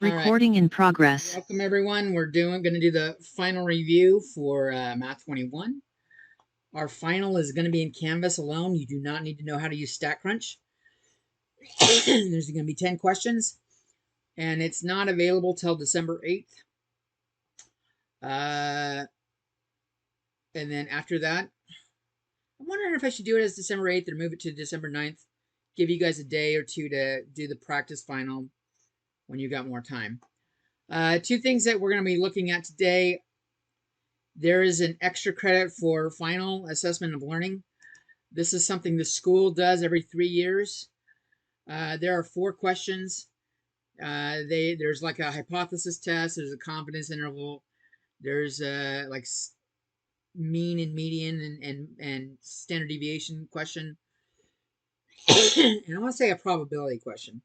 All right. Recording in progress. Welcome everyone. We're going to do the final review for Math 21. Our final is going to be in Canvas alone. You do not need to know how to use StatCrunch. There's going to be 10 questions, and it's not available till December 8th. And then after that, I'm wondering if I should do it as December 8th or move it to December 9th. Give you guys a day or two to do the practice final when you got more time. Two things that we're going to be looking at today. There is an extra credit for final assessment of learning. This is something the school does every 3 years. There are 4 questions. There's like a hypothesis test. There's a confidence interval. There's like mean and median and standard deviation question. And I want to say a probability question.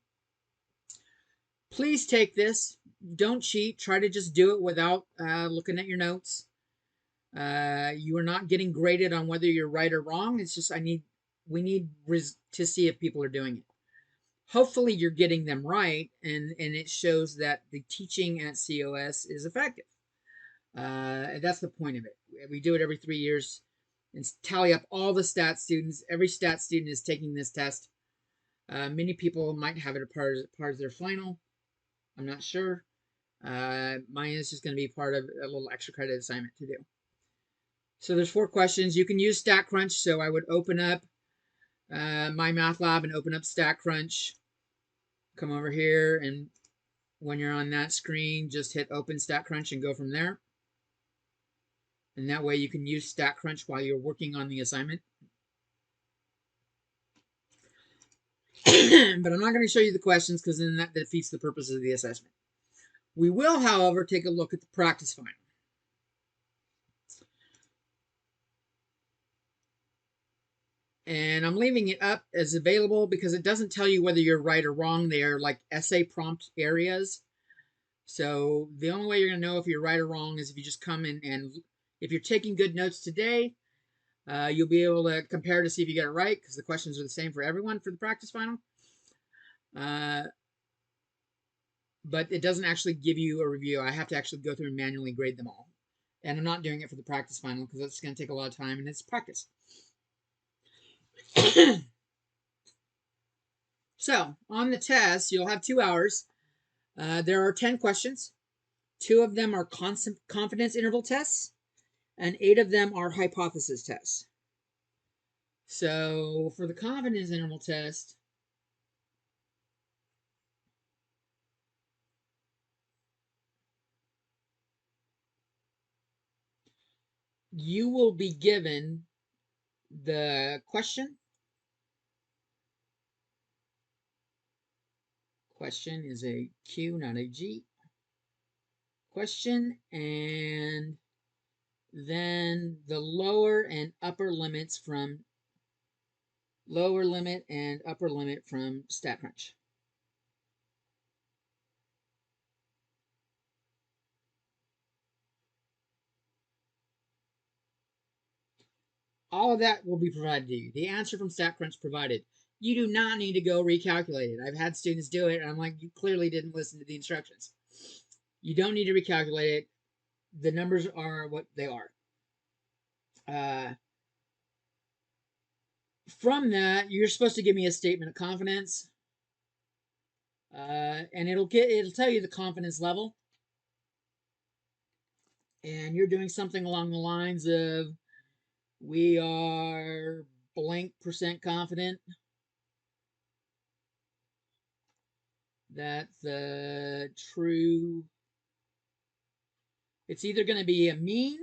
Please take this. Don't cheat. Try to just do it without looking at your notes. You are not getting graded on whether you're right or wrong. It's just we need to see if people are doing it. Hopefully you're getting them right, and it shows that the teaching at COS is effective. That's the point of it. We do it every 3 years and tally up all the stat students. Every stat student is taking this test. Many people might have it as part of their final. I'm not sure. Mine is just going to be part of a little extra credit assignment to do. So there's 4 questions. You can use StatCrunch, so I would open up MyMathLab and open up StatCrunch. Come over here, and when you're on that screen, just hit open StatCrunch and go from there. And that way you can use StatCrunch while you're working on the assignment. But I'm not going to show you the questions because then that defeats the purpose of the assessment. We will, however, take a look at the practice final. And I'm leaving it up as available because it doesn't tell you whether you're right or wrong. They are like essay prompt areas. So the only way you're going to know if you're right or wrong is if you just come in, and if you're taking good notes today, you'll be able to compare to see if you get it right because the questions are the same for everyone for the practice final. But it doesn't actually give you a review. I have to actually go through and manually grade them all. And I'm not doing it for the practice final because that's going to take a lot of time and it's practice. So, on the test, you'll have 2 hours. There are 10 questions. 2 of them are confidence interval tests, and 8 of them are hypothesis tests. So, for the confidence interval test, you will be given the question. Question is a Q, not a G. Question, and then the lower and upper limits from lower limit and upper limit from StatCrunch. All of that will be provided to you. The answer from StatCrunch provided. You do not need to go recalculate it. I've had students do it, and I'm like, you clearly didn't listen to the instructions. You don't need to recalculate it. The numbers are what they are. From that, you're supposed to give me a statement of confidence, and it'll tell you the confidence level, and you're doing something along the lines of, we are blank % confident that the true, it's either going to be a mean.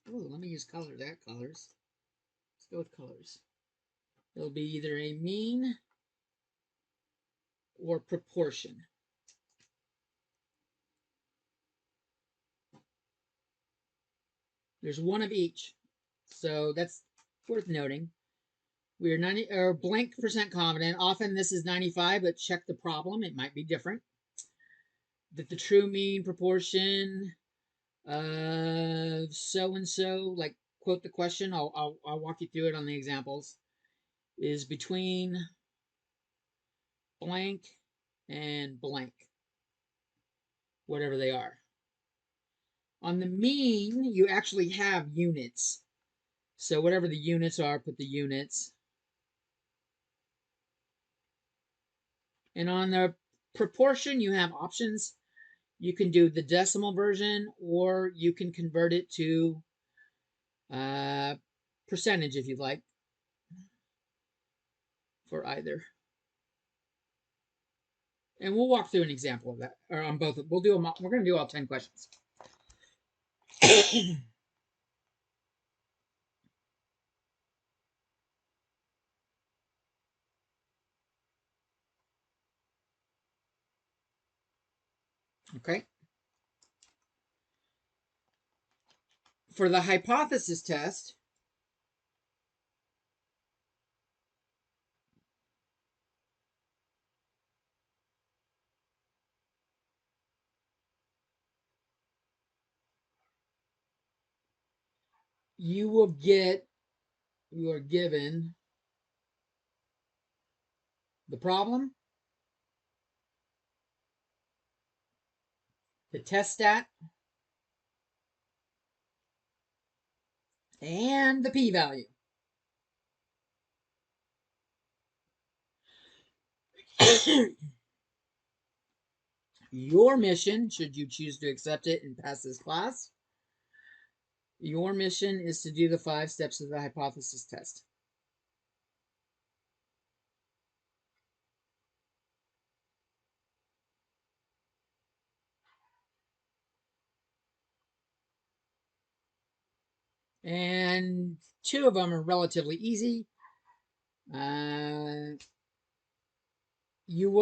Oh, let me use colors. Let's go with colors. It'll be either a mean or proportion. There's one of each, so that's worth noting. We are 90 or blank % confident. Often this is 95, but check the problem. It might be different. That the true mean proportion of so and so, like quote the question. I'll walk you through it on the examples. Is between blank and blank. whatever they are. On the mean, you actually have units. So whatever the units are, put the units. And on the proportion, you have options. You can do the decimal version, or you can convert it to percentage if you like, for either. And we'll walk through an example of that, or on both. We'll do them. We're going to do all 10 questions. Okay. For the hypothesis test, you are given the problem, the test stat, and the p-value. Your mission, should you choose to accept it and pass this class, your mission is to do the 5 steps of the hypothesis test. And 2 of them are relatively easy. You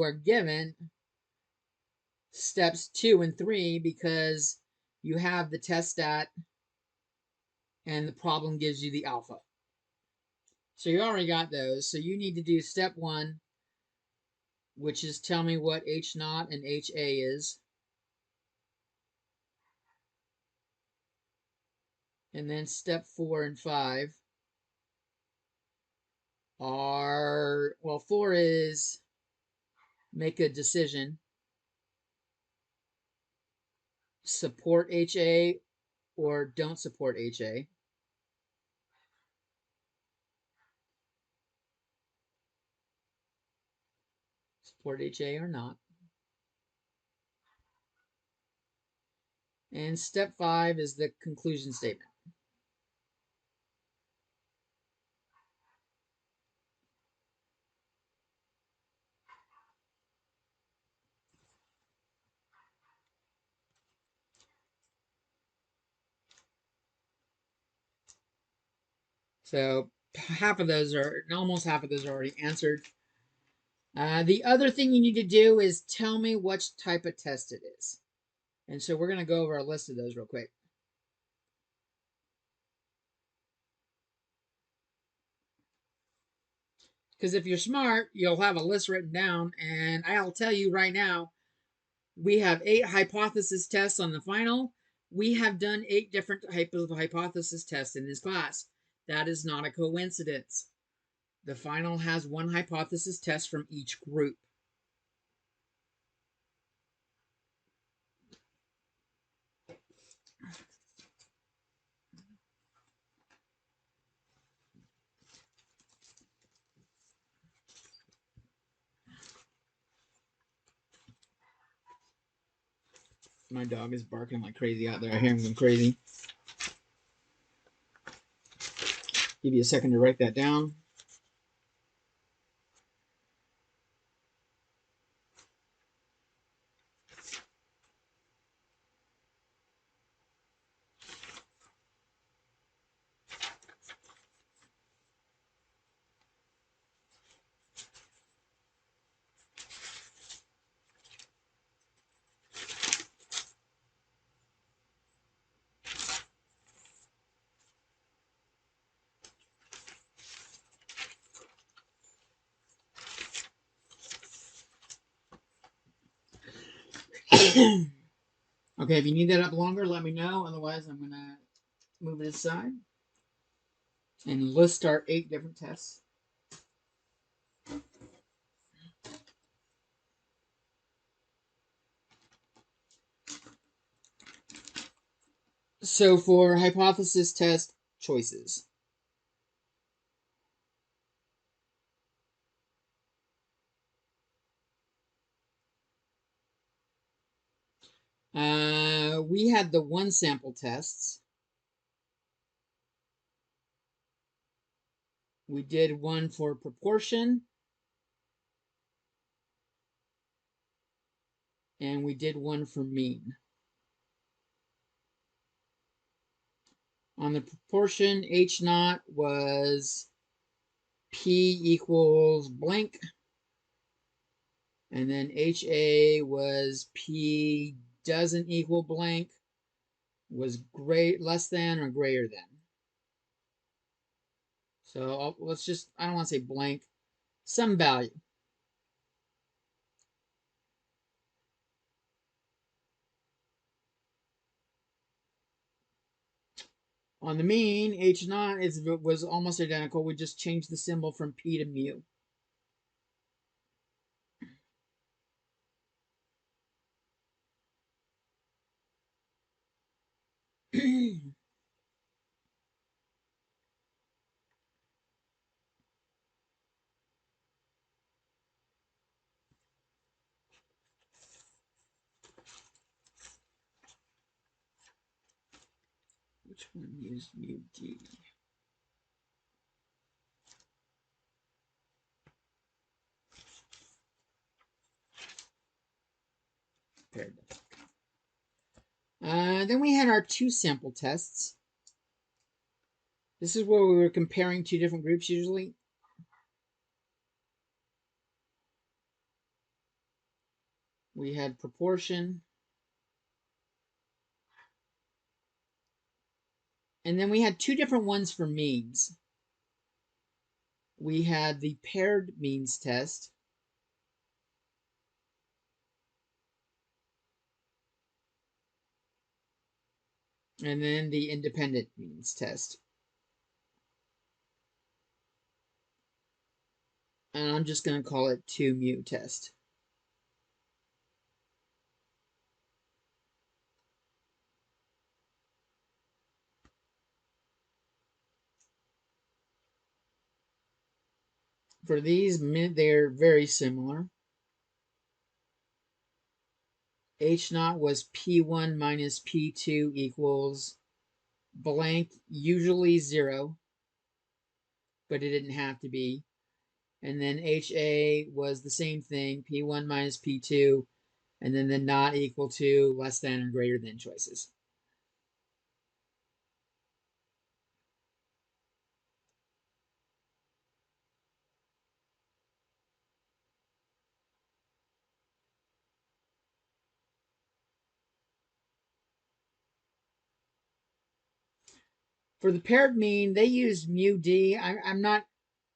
are given steps 2 and 3 because you have the test stat and the problem gives you the alpha. So you already got those. So you need to do step 1, which is tell me what H naught and HA is. And then step 4 and 5 are, well, 4 is make a decision, support HA or don't support HA. Support HA or not. And step 5 is the conclusion statement. So almost half of those are already answered. The other thing you need to do is tell me which type of test it is. And so we're going to go over a list of those real quick. Because if you're smart, you'll have a list written down. And I'll tell you right now, we have 8 hypothesis tests on the final. We have done 8 different types of hypothesis tests in this class. That is not a coincidence. The final has 1 hypothesis test from each group. My dog is barking like crazy out there. I hear him going crazy. Give you a second to write that down. Okay, if you need that up longer, let me know. Otherwise, I'm going to move it aside and list our 8 different tests. So for hypothesis test choices, we had the one sample tests. We did one for proportion, and we did one for mean. On the proportion, H naught was P equals blank, and then HA was P doesn't equal blank, was less than or greater than. So let's just, I don't want to say blank, some value. On the mean, H naught was almost identical. We just changed the symbol from P to mu. Which one is mu D? Then we had our two sample tests. This is where we were comparing two different groups usually. We had proportion. And then we had two different ones for means. We had the paired means test. And then the independent means test. And I'm just going to call it 2 mu test. For these, they're very similar. H naught was P1 minus P2 equals blank, usually 0, but it didn't have to be. And then HA was the same thing, P1 minus P2, and then the not equal to, less than, or greater than choices. For the paired mean, they used mu D. I'm not,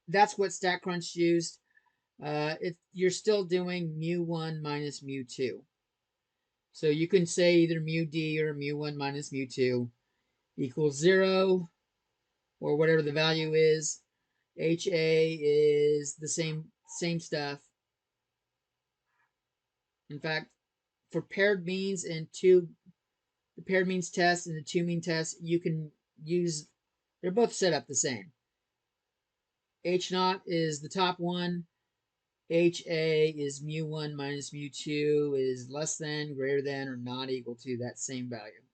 that's what StatCrunch used. You're still doing mu1 minus mu2. So you can say either mu D or mu1 minus mu2 equals 0, or whatever the value is. HA is the same stuff. In fact, for paired means and the paired means test and the two mean test, you can use, they're both set up the same. H naught is the top one. HA is mu1 minus mu2 is less than, greater than, or not equal to that same value.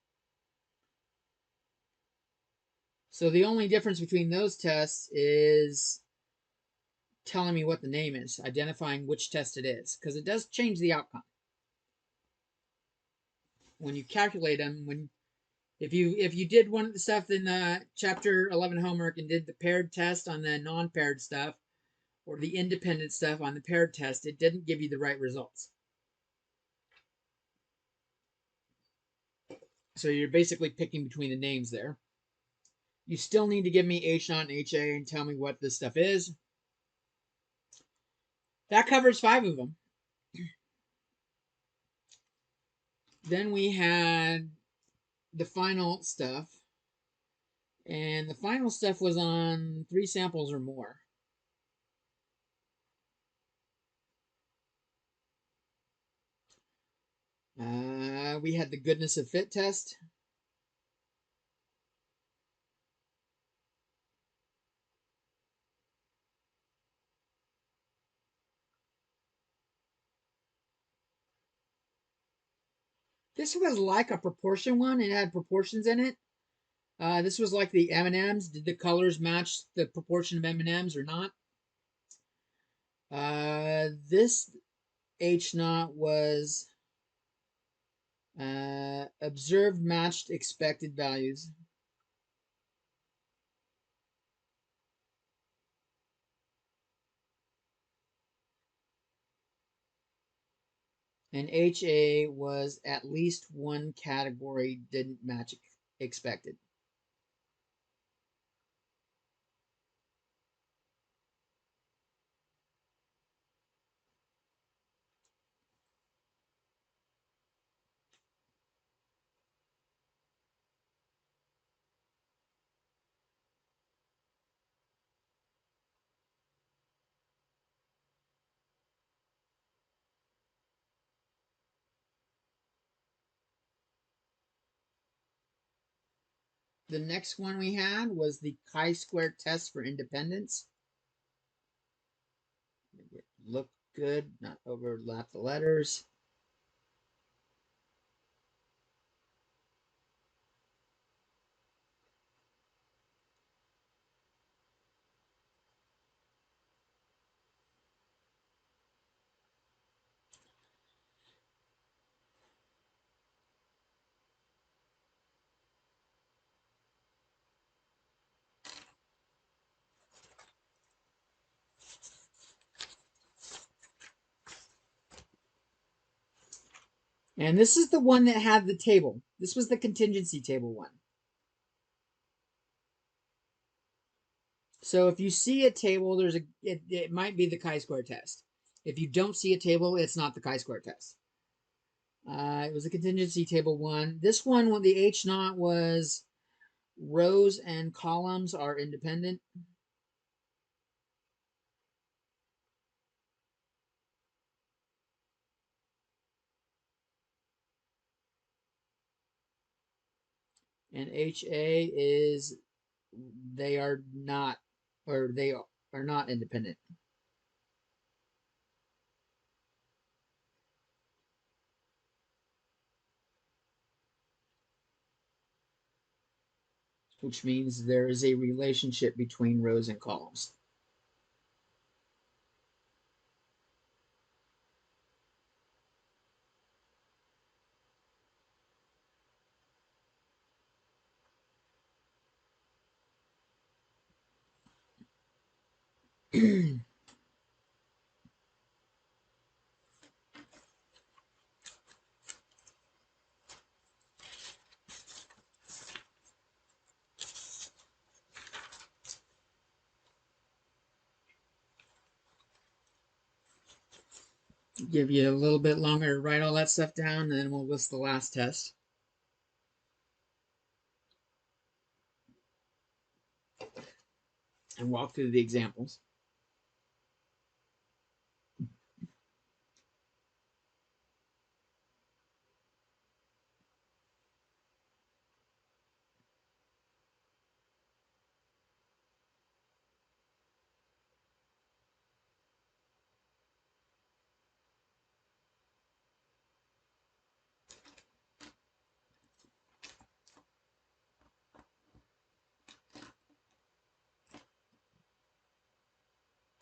So the only difference between those tests is telling me what the name is, identifying which test it is, because it does change the outcome. When you calculate them, if you did one of the stuff in chapter 11 homework and did the paired test on the non-paired stuff, or the independent stuff on the paired test, it didn't give you the right results. So you're basically picking between the names there. You still need to give me H naught and HA and tell me what this stuff is. That covers 5 of them. Then we had the final stuff. And the final stuff was on 3 samples or more. We had the goodness of fit test. This was like a proportion one. It had proportions in it. This was like the M&Ms. Did the colors match the proportion of M&Ms or not? This H naught was observed matched expected values. And HA was at least one category didn't match expected. The next one we had was the chi-square test for independence. Look good, not overlap the letters. And this is the one that had the table. This was the contingency table one. So if you see a table, it might be the chi-square test. If you don't see a table, it's not the chi-square test. It was a contingency table one. This one, the H naught was rows and columns are independent. And HA is they are not, or they are not independent. Which means there is a relationship between rows and columns. Give you a little bit longer to write all that stuff down, and then we'll list the last test. And walk through the examples.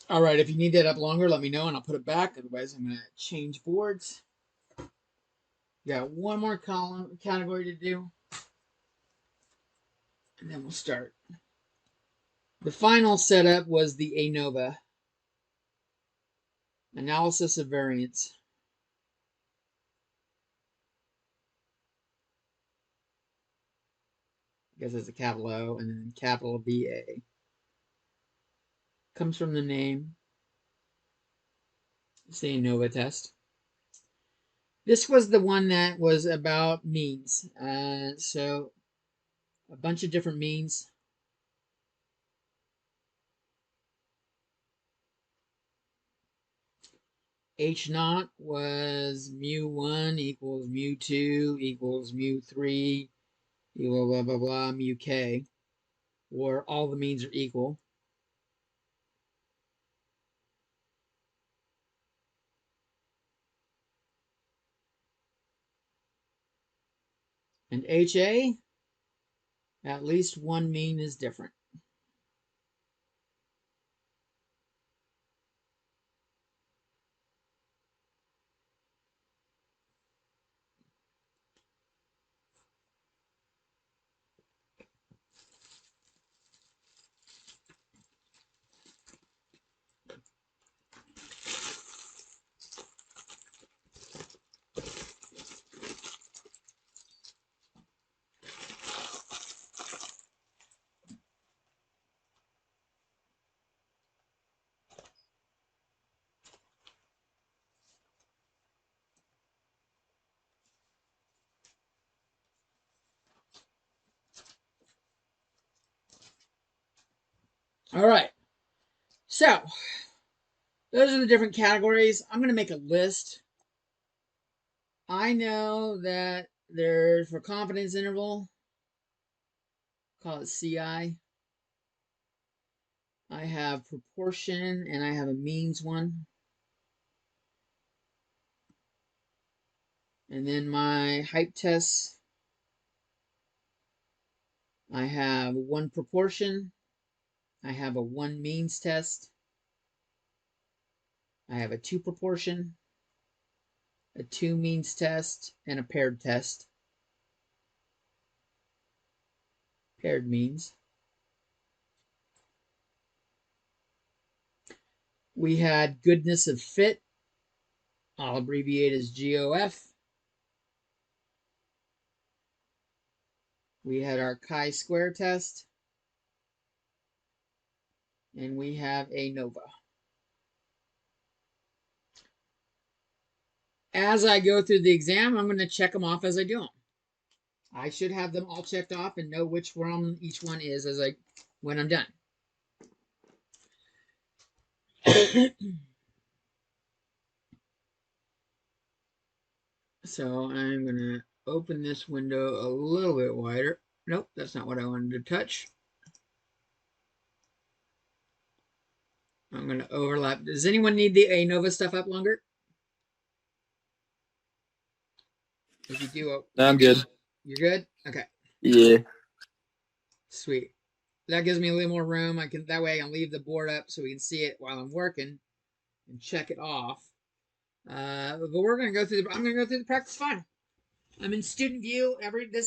All right, if you need that up longer, let me know and I'll put it back. Otherwise, I'm going to change boards. Got one more column category to do. And then we'll start. The final setup was the ANOVA, analysis of variance. I guess it's a capital O and then capital VA. Comes from the name. It's the ANOVA test. This was the one that was about means. So a bunch of different means. H naught was mu1 equals mu2 equals mu3 equal blah blah blah mu k, where all the means are equal. And HA, at least one mean is different. All right. So those are the different categories. I'm going to make a list. I know that there's for confidence interval, call it CI. I have proportion and I have a means one. And then my hype tests, I have one proportion. I have a one means test. I have a two proportion, a two means test, and a paired test. Paired means. We had goodness of fit. I'll abbreviate as GOF. We had our chi-square test. And we have a NOVA. As I go through the exam, I'm going to check them off as I do them. I should have them all checked off and know which one each one is when I'm done. So I'm going to open this window a little bit wider. Nope, that's not what I wanted to touch. I'm going to overlap. Does anyone need the ANOVA stuff up longer? If you do, No, I'm good. You're good? Okay. Yeah. Sweet. That gives me a little more room. That way I can leave the board up so we can see it while I'm working and check it off. But we're gonna go through I'm gonna go through the practice final. I'm in student view. I'm in the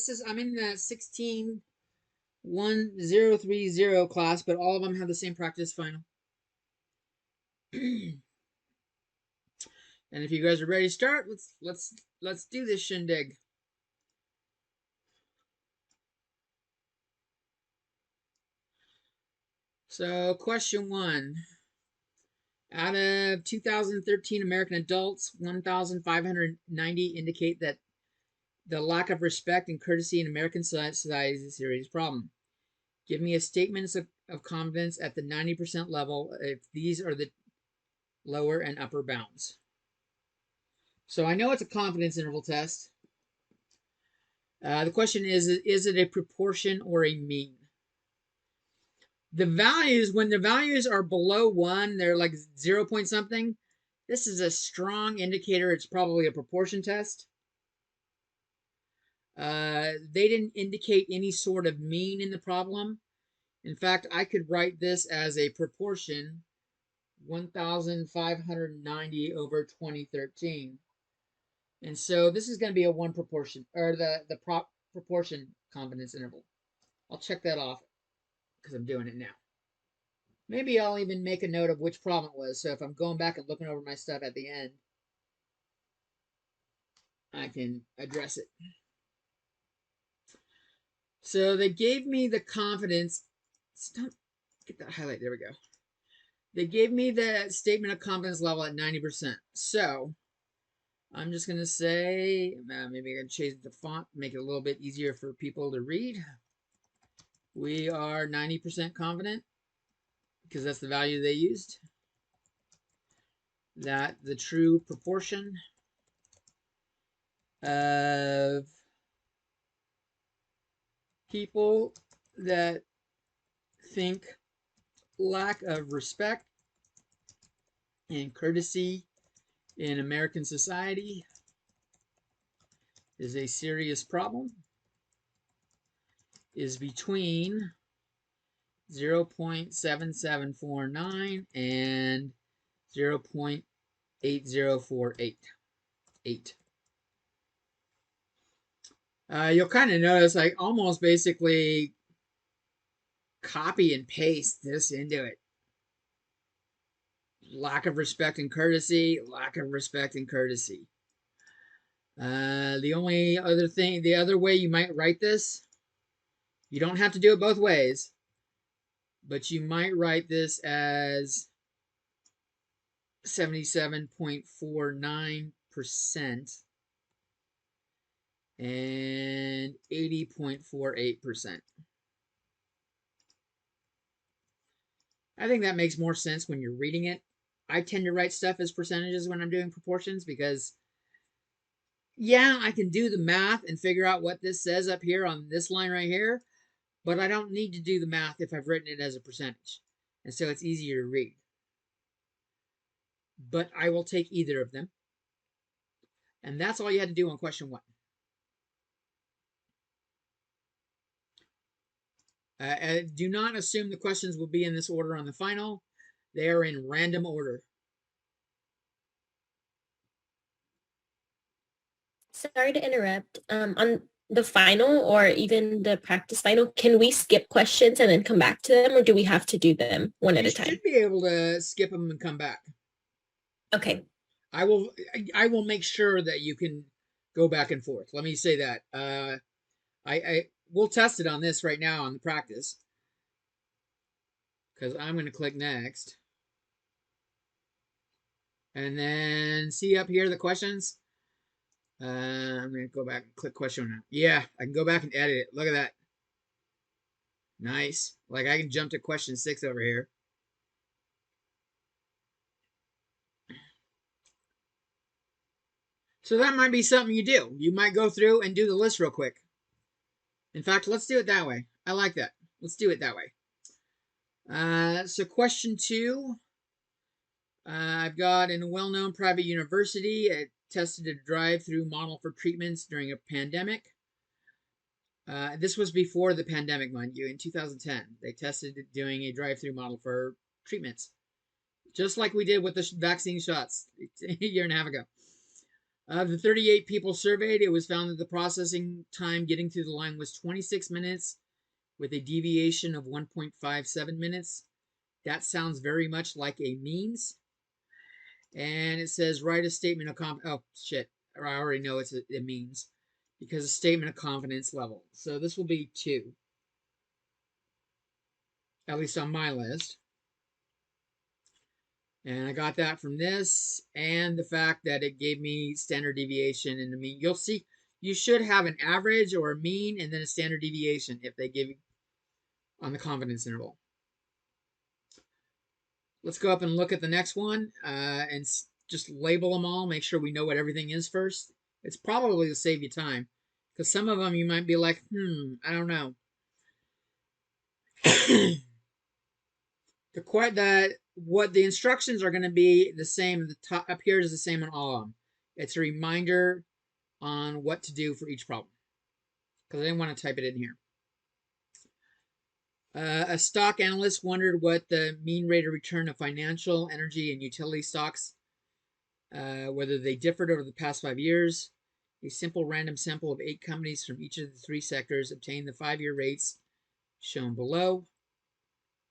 16-1030 class, but all of them have the same practice final. And if you guys are ready to start, let's do this shindig. So, question 1. Out of 2013 American adults, 1,590 indicate that the lack of respect and courtesy in American society is a serious problem. Give me a statement of confidence at the 90% level if these are the lower and upper bounds. So I know it's a confidence interval test. The question is it a proportion or a mean? The values, when the values are below 1, they're like 0 point something. This is a strong indicator it's probably a proportion test. They didn't indicate any sort of mean in the problem. In fact, I could write this as a proportion, 1,590 over 2013. And so this is going to be a one proportion, or the proportion confidence interval. I'll check that off because I'm doing it now. Maybe I'll even make a note of which problem it was, so if I'm going back and looking over my stuff at the end, I can address it. So they gave me the confidence. Stop. Get that highlight. There we go. They gave me the statement of confidence level at 90%. So I'm just going to say, maybe I can change the font, make it a little bit easier for people to read. We are 90% confident because that's the value they used. That the true proportion of people that think lack of respect and courtesy in American society is a serious problem. is between 0.7749 and 0.8048. You'll kind of notice I almost basically copy and paste this into it. Lack of respect and courtesy, lack of respect and courtesy. The only other thing, the other way you might write this, you don't have to do it both ways, but you might write this as 77.49% and 80.48%. I think that makes more sense when you're reading it. I tend to write stuff as percentages when I'm doing proportions because, yeah, I can do the math and figure out what this says up here on this line right here, but I don't need to do the math if I've written it as a percentage. And so it's easier to read. But I will take either of them. And that's all you had to do on question 1. Do not assume the questions will be in this order on the final. They are in random order. Sorry to interrupt. On the final or even the practice final, can we skip questions and then come back to them, or do we have to do them one at You a time? should be able to skip them and come back. Okay. I will make sure that you can go back and forth. Let me say that. We'll test it on this right now on the practice. Because I'm going to click next. And then see up here the questions. I'm going to go back and click question 1. Yeah, I can go back and edit it. Look at that. Nice. Like I can jump to question 6 over here. So that might be something you do. You might go through and do the list real quick. In fact, let's do it that way. I like that. Let's do it that way. So question 2. I've got in a well-known private university, it tested a drive-through model for treatments during a pandemic. This was before the pandemic, mind you, in 2010. They tested doing a drive-through model for treatments, just like we did with the vaccine shots a year and a half ago. Of the 38 people surveyed, it was found that the processing time getting through the line was 26 minutes with a deviation of 1.57 minutes. That sounds very much like a means. And it says write a statement of confidence. Oh, shit. I already know it means because a statement of confidence level. So this will be 2, at least on my list. And I got that from this and the fact that it gave me standard deviation and the mean. You'll see, you should have an average or a mean and then a standard deviation if they give you on the confidence interval. Let's go up and look at the next one and just label them all. Make sure we know what everything is first. It's probably to save you time because some of them you might be like, I don't know. What the instructions are going to be the same. The top up here is the same on all of them. It's a reminder on what to do for each problem because I didn't want to type it in here. A stock analyst wondered what the mean rate of return of financial, energy, and utility stocks, whether they differed over the past 5 years. A simple random sample of 8 companies from each of the 3 sectors obtained the 5-year rates shown below.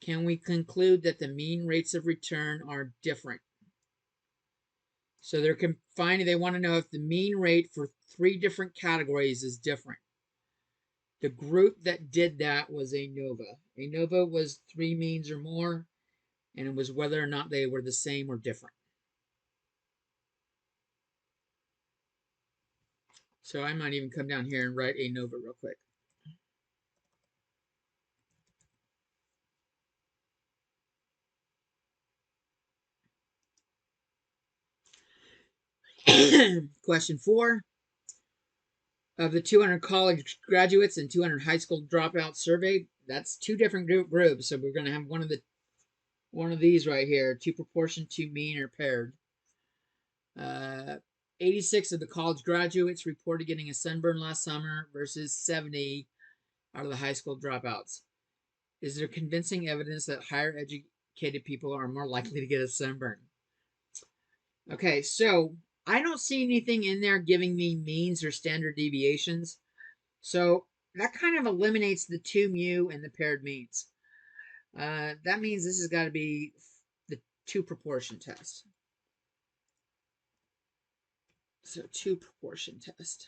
Can we conclude that the mean rates of return are different? So they're confining, they want to know if the mean rate for 3 different categories is different. The group that did that was ANOVA. ANOVA was 3 means or more, and it was whether or not they were the same or different. So I might even come down here and write ANOVA real quick. Question 4. Of the 200 college graduates and 200 high school dropouts surveyed, that's 2 different groups. So we're going to have one of these right here, 2 proportion, 2 mean or paired. 86 of the college graduates reported getting a sunburn last summer versus 70 out of the high school dropouts. Is there convincing evidence that higher educated people are more likely to get a sunburn? Okay, so I don't see anything in there giving me means or standard deviations. So that kind of eliminates the 2 mu and the paired means. That means this has got to be the 2 proportion test. So 2 proportion test.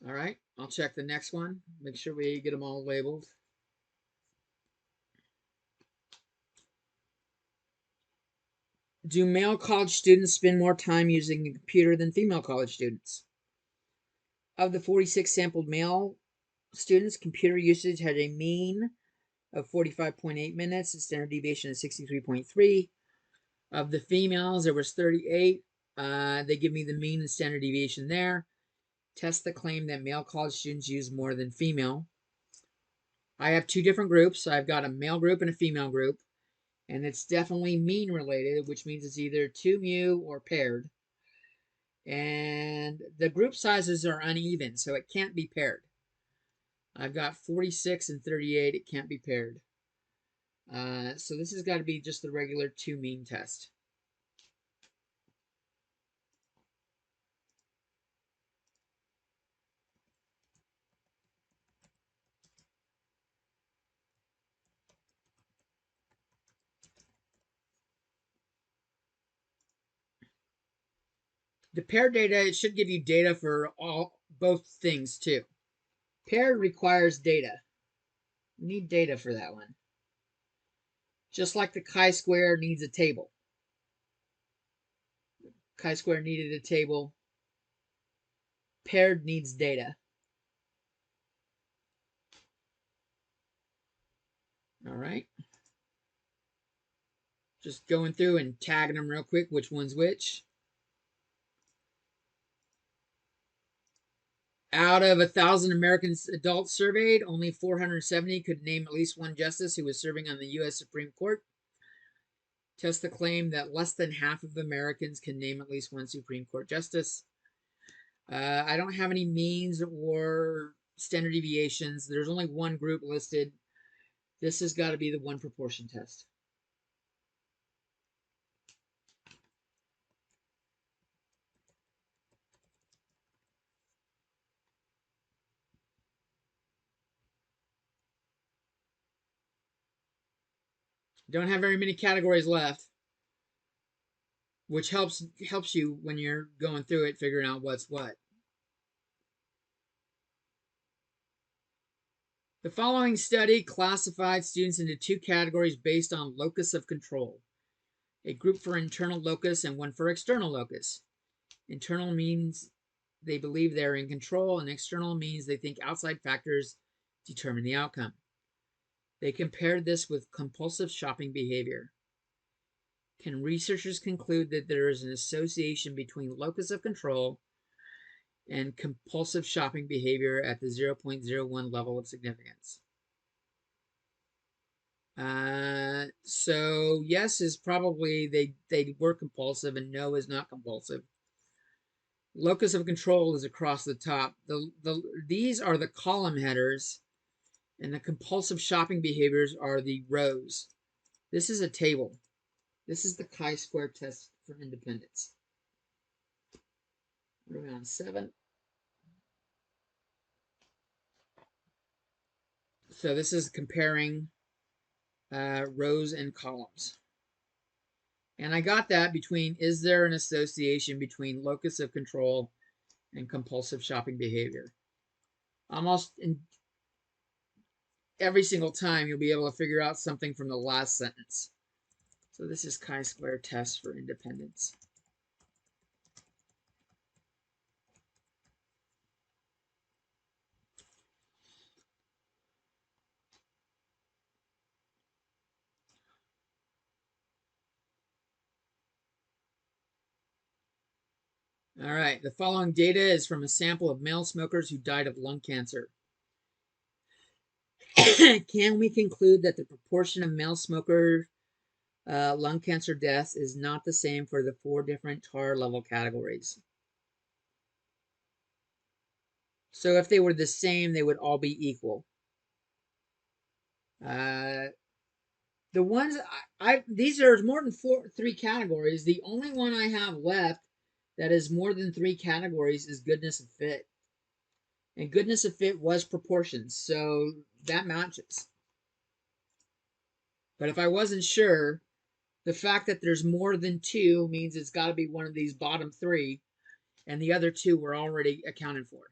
All right, I'll check the next one. Make sure we get them all labeled. Do male college students spend more time using a computer than female college students? Of the 46 sampled male students, computer usage had a mean of 45.8 minutes, a standard deviation of 63.3. Of the females, there was 38. They give me the mean and standard deviation there. Test the claim that male college students use more than female. I have 2 different groups. I've got a male group and a female group, and it's definitely mean related, which means it's either 2 mu or paired. And the group sizes are uneven, so it can't be paired. I've got 46 and 38. It can't be paired. So this has got to be just the regular 2 mean test. The paired data, it should give you data for both things too. Paired requires data. You need data for that one. Just like the chi-square needs a table. Chi-square needed a table. Paired needs data. All right. Just going through and tagging them real quick, which one's which. Out of 1,000 American adults surveyed, only 470 could name at least one justice who was serving on the U.S. Supreme Court. Test the claim that less than half of Americans can name at least one Supreme Court justice. I don't have any means or standard deviations. There's only one group listed. This has got to be the 1 proportion test. Don't have very many categories left, which helps you when you're going through it, figuring out what's what. The following study classified students into 2 categories based on locus of control. A group for internal locus and one for external locus. Internal means they believe they're in control, and external means they think outside factors determine the outcome. They compared this with compulsive shopping behavior. Can researchers conclude that there is an association between locus of control and compulsive shopping behavior at the 0.01 level of significance? So yes is probably they were compulsive, and no is not compulsive. Locus of control is across the top. These are the column headers, and the compulsive shopping behaviors are the rows. This is a table. This is the chi-square test for independence. What are we on, 7? So this is comparing rows and columns. And I got that between, is there an association between locus of control and compulsive shopping behavior? Almost in every single time you'll be able to figure out something from the last sentence. So this is chi-square test for independence. All right, the following data is from a sample of male smokers who died of lung cancer. Can we conclude that the proportion of male smoker lung cancer deaths is not the same for the 4 different TAR level categories? So if they were the same, they would all be equal. The ones these are more than 3 categories. The only one I have left that is more than 3 categories is goodness of fit. And goodness of fit was proportions, so that matches. But if I wasn't sure, the fact that there's more than 2 means it's got to be one of these bottom 3, and the other 2 were already accounted for.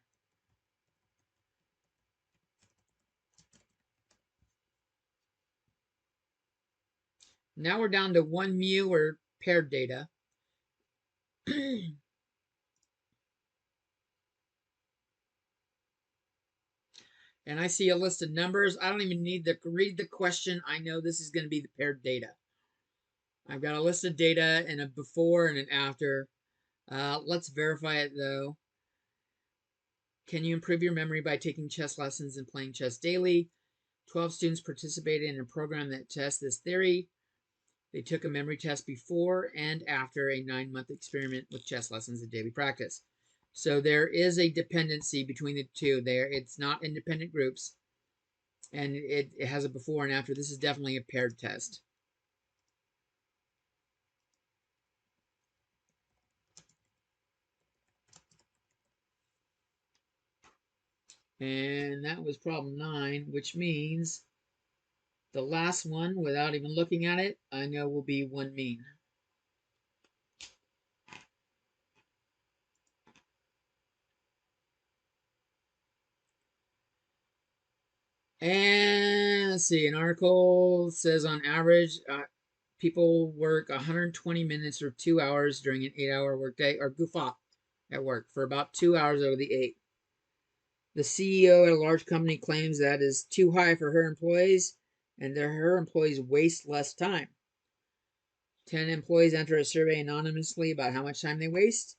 Now we're down to 1 mu or paired data. And I see a list of numbers. I don't even need to read the question. I know this is going to be the paired data. I've got a list of data and a before and an after. Let's verify it though. Can you improve your memory by taking chess lessons and playing chess daily? 12 students participated in a program that tests this theory. They took a memory test before and after a 9-month experiment with chess lessons and daily practice. So there is a dependency between the two there. It's not independent groups, and it has a before and after. This is definitely a paired test. And that was problem 9, which means the last one, without even looking at it, I know will be 1 mean. And let's see, an article says on average, people work 120 minutes or 2 hours during an 8-hour workday, or goof off at work for about 2 hours over the 8. The CEO at a large company claims that is too high for her employees, and that her employees waste less time. 10 employees enter a survey anonymously about how much time they waste,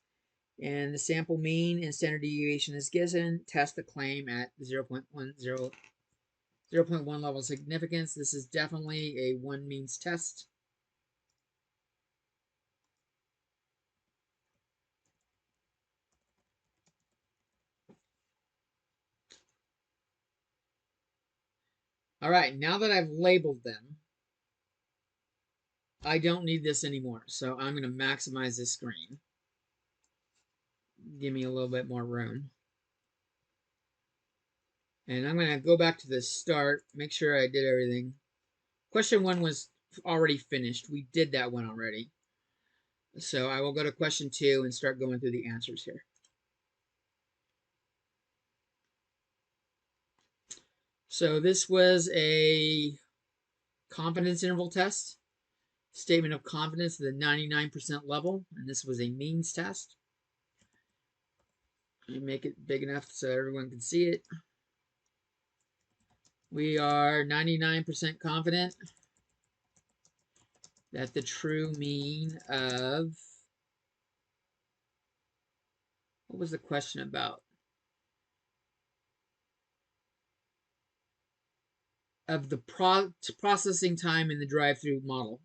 and the sample mean and standard deviation is given. Test the claim at 0.1 level of significance. This is definitely a 1 means test. All right, now that I've labeled them, I don't need this anymore. So I'm going to maximize this screen. Give me a little bit more room. And I'm going to go back to the start, make sure I did everything. Question 1 was already finished. We did that one already. So I will go to question 2 and start going through the answers here. So this was a confidence interval test, statement of confidence at the 99% level, and this was a means test. Let me make it big enough so everyone can see it. We are 99% confident that the true mean of, what was the question about? Of the processing time in the drive-through model.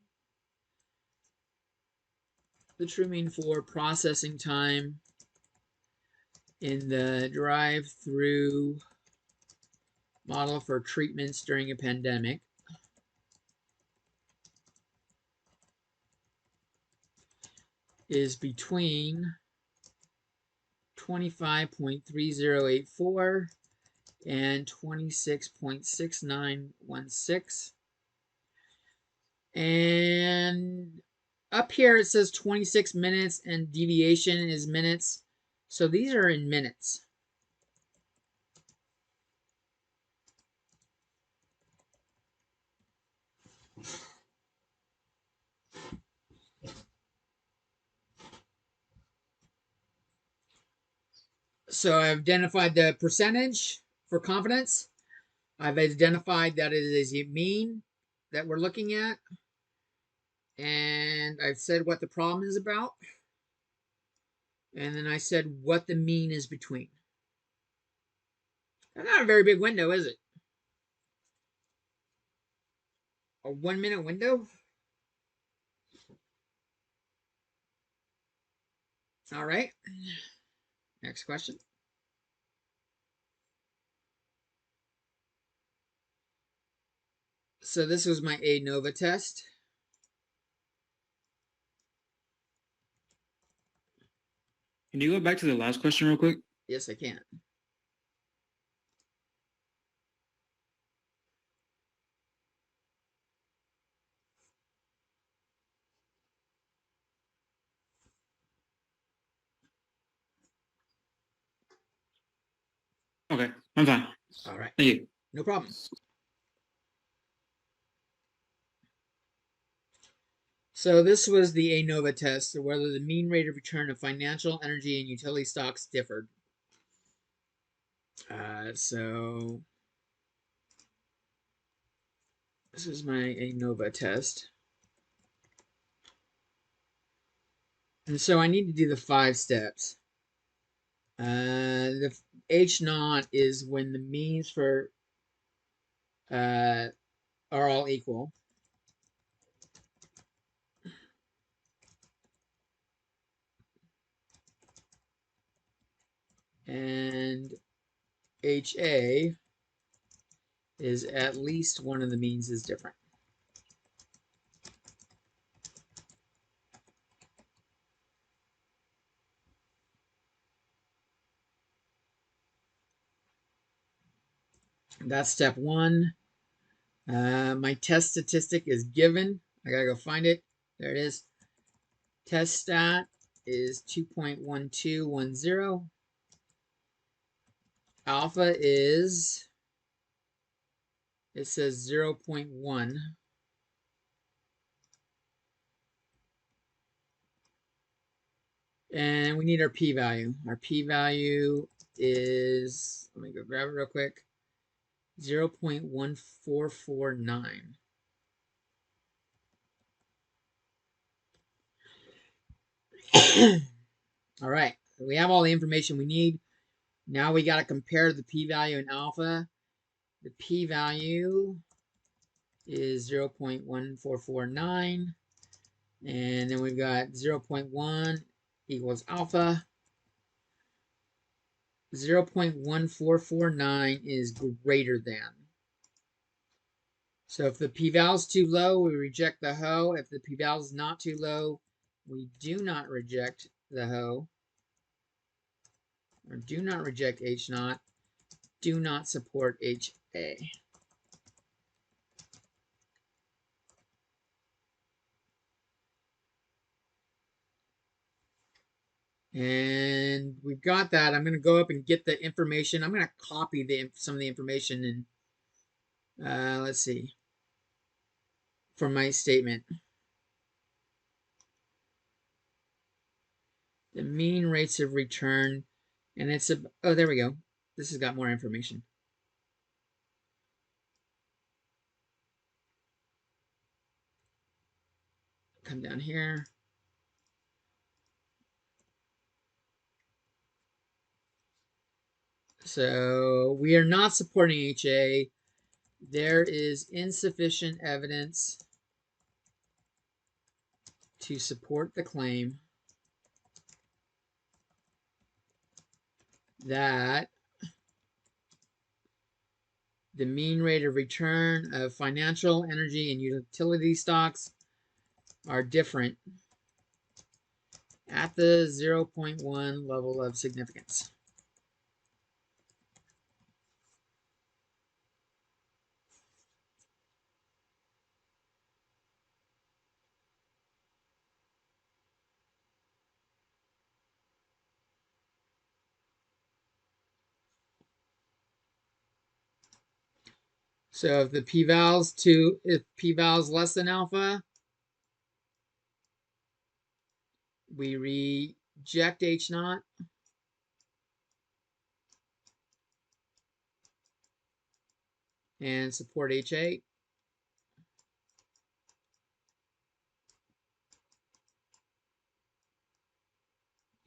The true mean for processing time in the drive-through model for treatments during a pandemic is between 25.3084 and 26.6916. And up here it says 26 minutes and deviation is minutes. So these are in minutes. So I've identified the percentage for confidence. I've identified that it is a mean that we're looking at. And I've said what the problem is about. And then I said what the mean is between. That's not a very big window, is it? a 1 minute window. All right. Next question. So this was my ANOVA test. Can you go back to the last question real quick? Yes, I can. Okay, I'm fine. All right. Thank you. No problem. So this was the ANOVA test, of whether the mean rate of return of financial, energy, and utility stocks differed. So this is my ANOVA test. And so I need to do the 5 steps. The H naught is when the means for are all equal. And HA is at least one of the means is different. That's step 1. My test statistic is given. I gotta go find it. There it is. Test stat is 2.1210. Alpha is, it says 0.1. And we need our p-value. Our p-value is, let me go grab it real quick, 0.1449. All right, we have all the information we need. Now we got to compare the p-value and alpha. The p-value is 0.1449. And then we've got 0.1 equals alpha. 0.1449 is greater than. So if the p-value is too low, we reject the HO. If the p-value is not too low, we do not reject the HO. Or do not reject H naught. Do not support HA. And we've got that. I'm going to go up and get the information. I'm going to copy some of the information and let's see, from my statement. The mean rates of return, and it's a, oh, there we go. This has got more information. Come down here. So we are not supporting HA. There is insufficient evidence to support the claim that the mean rate of return of financial, energy, and utility stocks are different at the 0.1 level of significance. So if the p-val's less than alpha, we reject H naught. And support HA.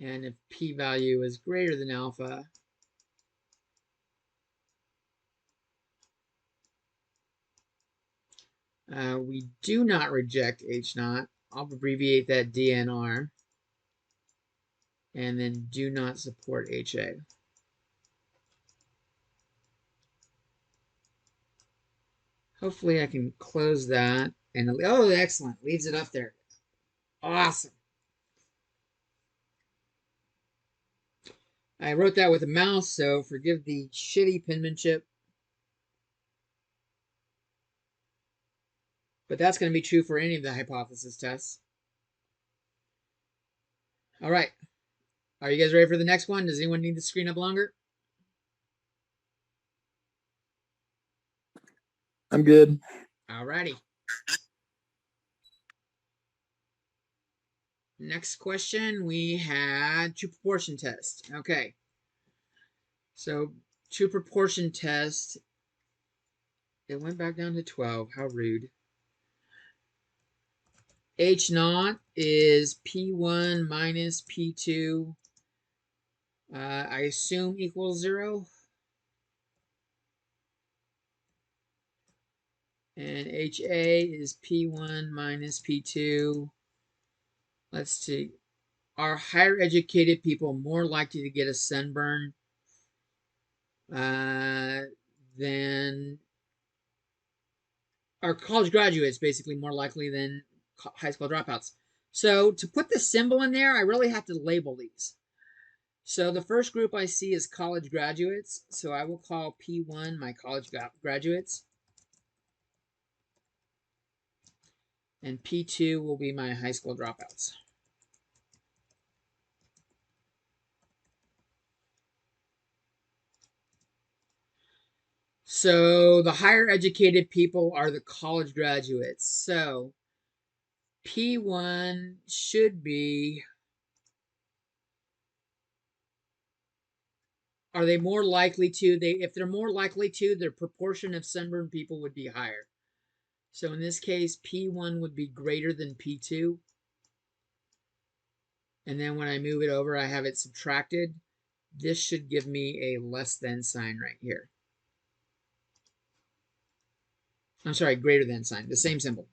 And if p-value is greater than alpha, We do not reject H naught. I'll abbreviate that DNR. And then do not support HA. Hopefully I can close that. And oh, excellent. Leaves it up there. Awesome. I wrote that with a mouse, so forgive the shitty penmanship. But that's going to be true for any of the hypothesis tests. All right. Are you guys ready for the next one? Does anyone need the screen up longer? I'm good. All righty. Next question, we had true proportion test. Okay. So true proportion test, it went back down to 12. How rude. H naught is P1 minus P2. I assume equals 0. And HA is P1 minus P2. Let's see. Are higher educated people more likely to get a sunburn than are college graduates basically more likely than high school dropouts? So to put the symbol in there, I really have to label these. So the first group I see is college graduates. So I will call P1 my college graduates. And P2 will be my high school dropouts. So the higher educated people are the college graduates. So P1 should be, are they more likely to? If they're more likely to, their proportion of sunburned people would be higher. So in this case, P1 would be greater than P2. And then when I move it over, I have it subtracted. This should give me a less than sign right here. I'm sorry, greater than sign, the same symbol.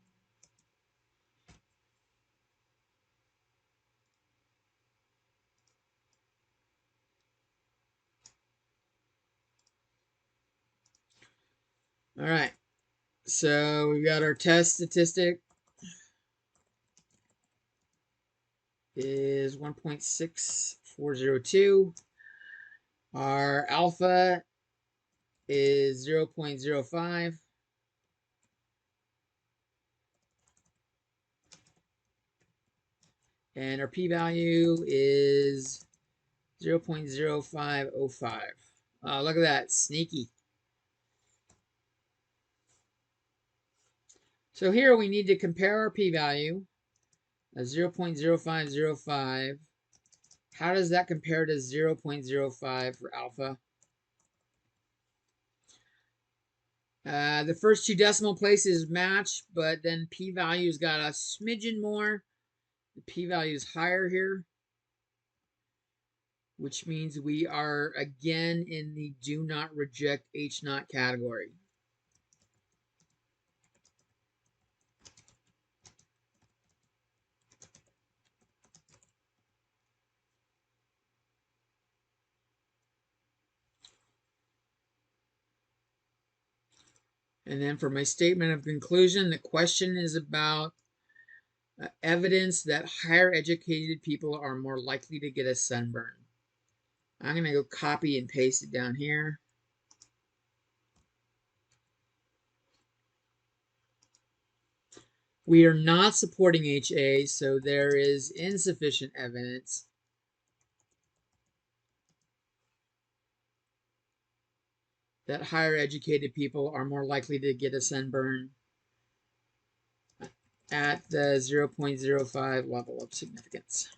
All right, so we've got our test statistic is 1.6402. Our alpha is 0.05. And our p-value is 0.0505. Look at that, sneaky. So here we need to compare our p-value, 0.0505. How does that compare to 0.05 for alpha? The first two decimal places match, but then p-value's got a smidgen more. The p-value is higher here, which means we are again in the do not reject H naught category. And then for my statement of conclusion, the question is about evidence that higher educated people are more likely to get a sunburn. I'm going to go copy and paste it down here. We are not supporting HA, so there is insufficient evidence. That higher educated people are more likely to get a sunburn at the 0.05 level of significance.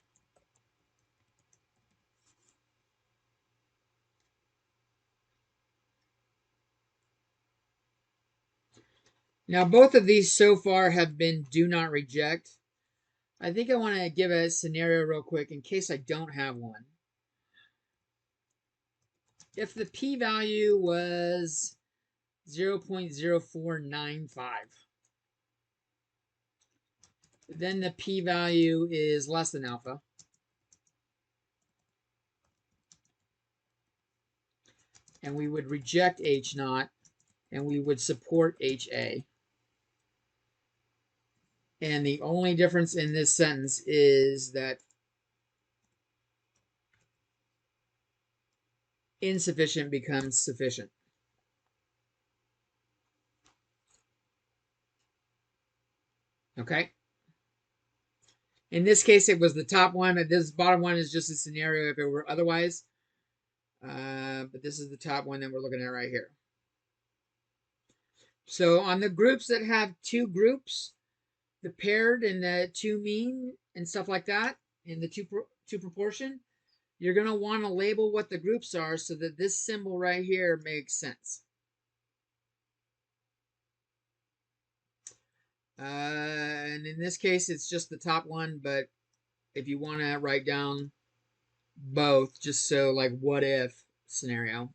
Now, both of these so far have been do not reject. I think I want to give a scenario real quick in case I don't have one. If the p-value was 0.0495, then the p-value is less than alpha. And we would reject H naught, and we would support HA. And the only difference in this sentence is that insufficient becomes sufficient. Okay? In this case, it was the top one. This bottom one is just a scenario if it were otherwise. But this is the top one that we're looking at right here. So on the groups that have two groups, the paired and the two mean and stuff like that, in the two proportion, you're going to want to label what the groups are so that this symbol right here makes sense. And in this case, it's just the top one, but if you want to write down both, just so like what if scenario.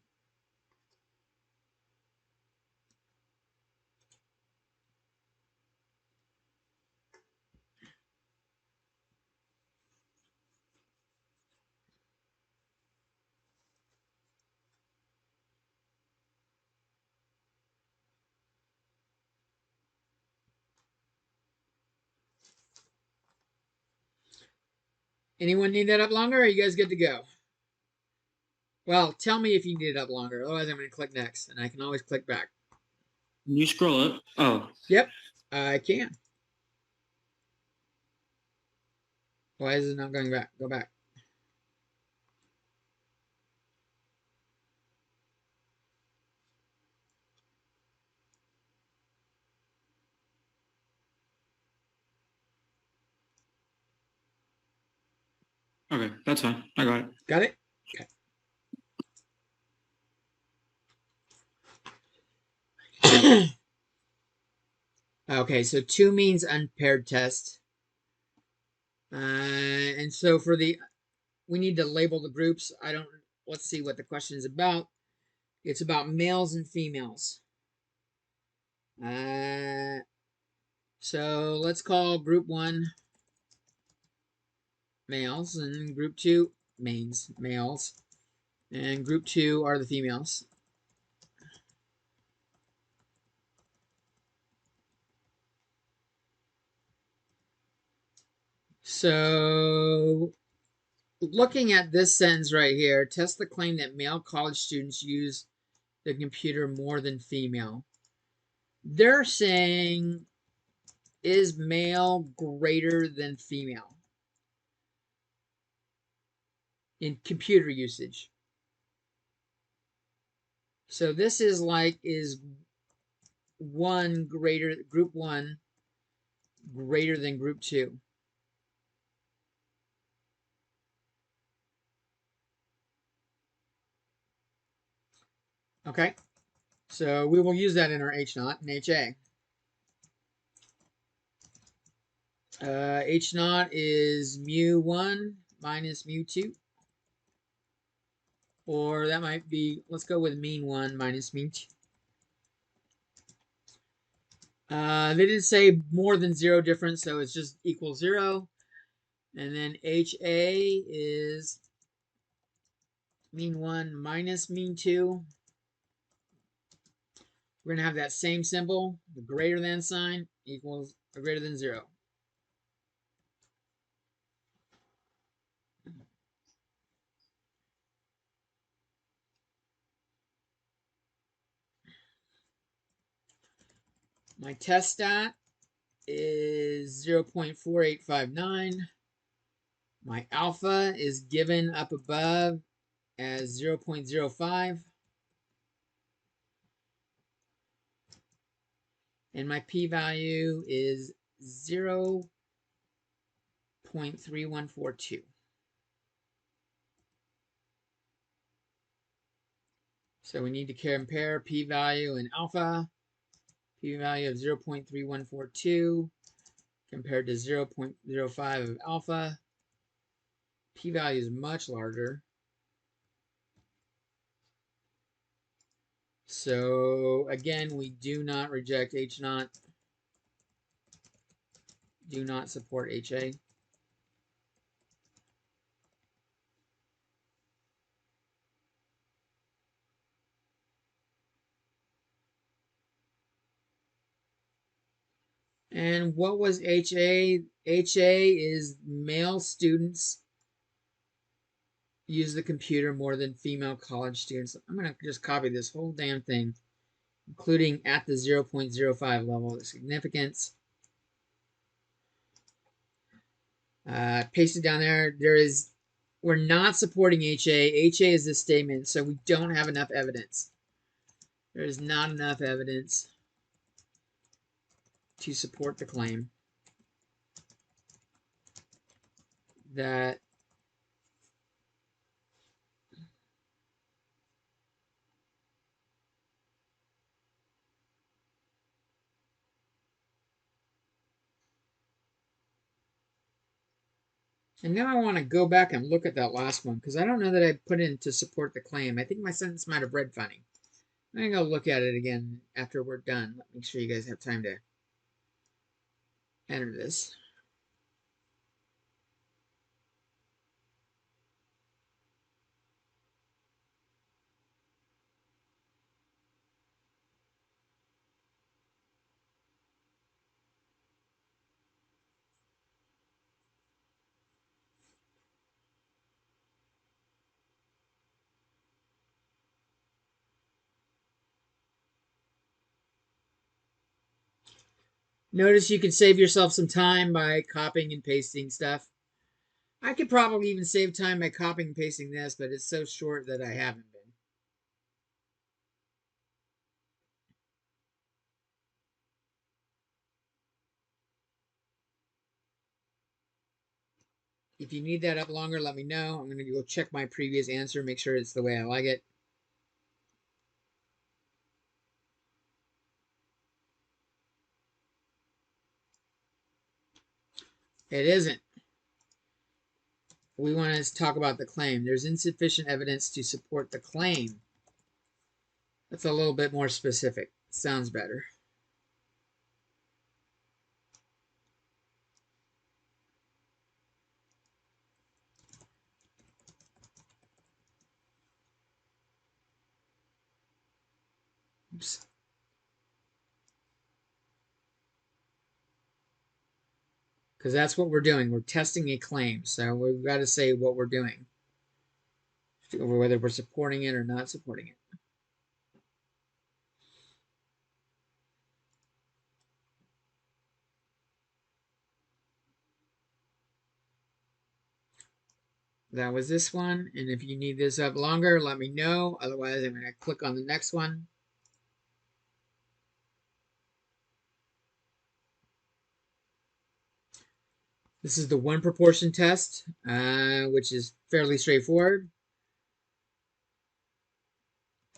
Anyone need that up longer, or are you guys good to go? Well, tell me if you need it up longer. Otherwise, I'm going to click next, and I can always click back. Can you scroll up? Oh. Yep, I can. Why is it not going back? Go back. Okay, that's fine. I got it. Got it? Okay. Okay, so 2 means unpaired test. And so for the, we need to label the groups. Let's see what the question is about. It's about males and females. So let's call group 1 males and group 2 males. And group 2 are the females. So looking at this sentence right here, test the claim that male college students use the computer more than female. They're saying, is male greater than female in computer usage? So this is like, is group 1 greater than group 2? Okay, so we will use that in our H naught and HA. H naught is mu1 minus mu2. Or that might be, let's go with mean 1 minus mean 2. They didn't say more than 0 difference, so it's just equals 0. And then HA is mean 1 minus mean 2. We're going to have that same symbol, the greater than sign equals or greater than 0. My test stat is 0.4859. My alpha is given up above as 0.05. And my p-value is 0.3142. So we need to compare p-value and alpha. P-value of 0.3142 compared to 0.05 of alpha. P-value is much larger. So again, we do not reject H naught. do not support HA. And what was HA? HA is male students use the computer more than female college students. I'm going to just copy this whole damn thing, including at the 0.05 level of significance. Paste it down there. We're not supporting HA. HA is this statement, so we don't have enough evidence. There is not enough evidence to support the claim that and now I want to go back and look at that last one because I don't know that I put in to support the claim. I think my sentence might have read funny. I'm going to go look at it again after we're done. Let me make sure you guys have time to enter this. Notice you can save yourself some time by copying and pasting stuff. I could probably even save time by copying and pasting this, but it's so short that I haven't been. If you need that up longer, let me know. I'm going to go check my previous answer, make sure it's the way I like it. It isn't. We want to talk about the claim. There's insufficient evidence to support the claim. That's a little bit more specific. Sounds better. Oops. Because that's what we're doing. We're testing a claim. So we've got to say what we're doing, whether we're supporting it or not supporting it. That was this one. And if you need this up longer, let me know. Otherwise, I'm going to click on the next one. This is the one proportion test, which is fairly straightforward.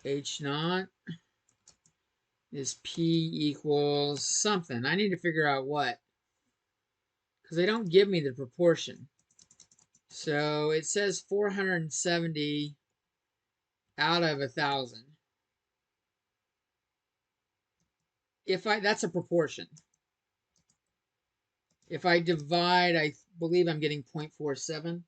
H naught is P equals something. I need to figure out what, because they don't give me the proportion. So it says 470 out of 1,000. That's a proportion. If I divide, I believe I'm getting 0.47.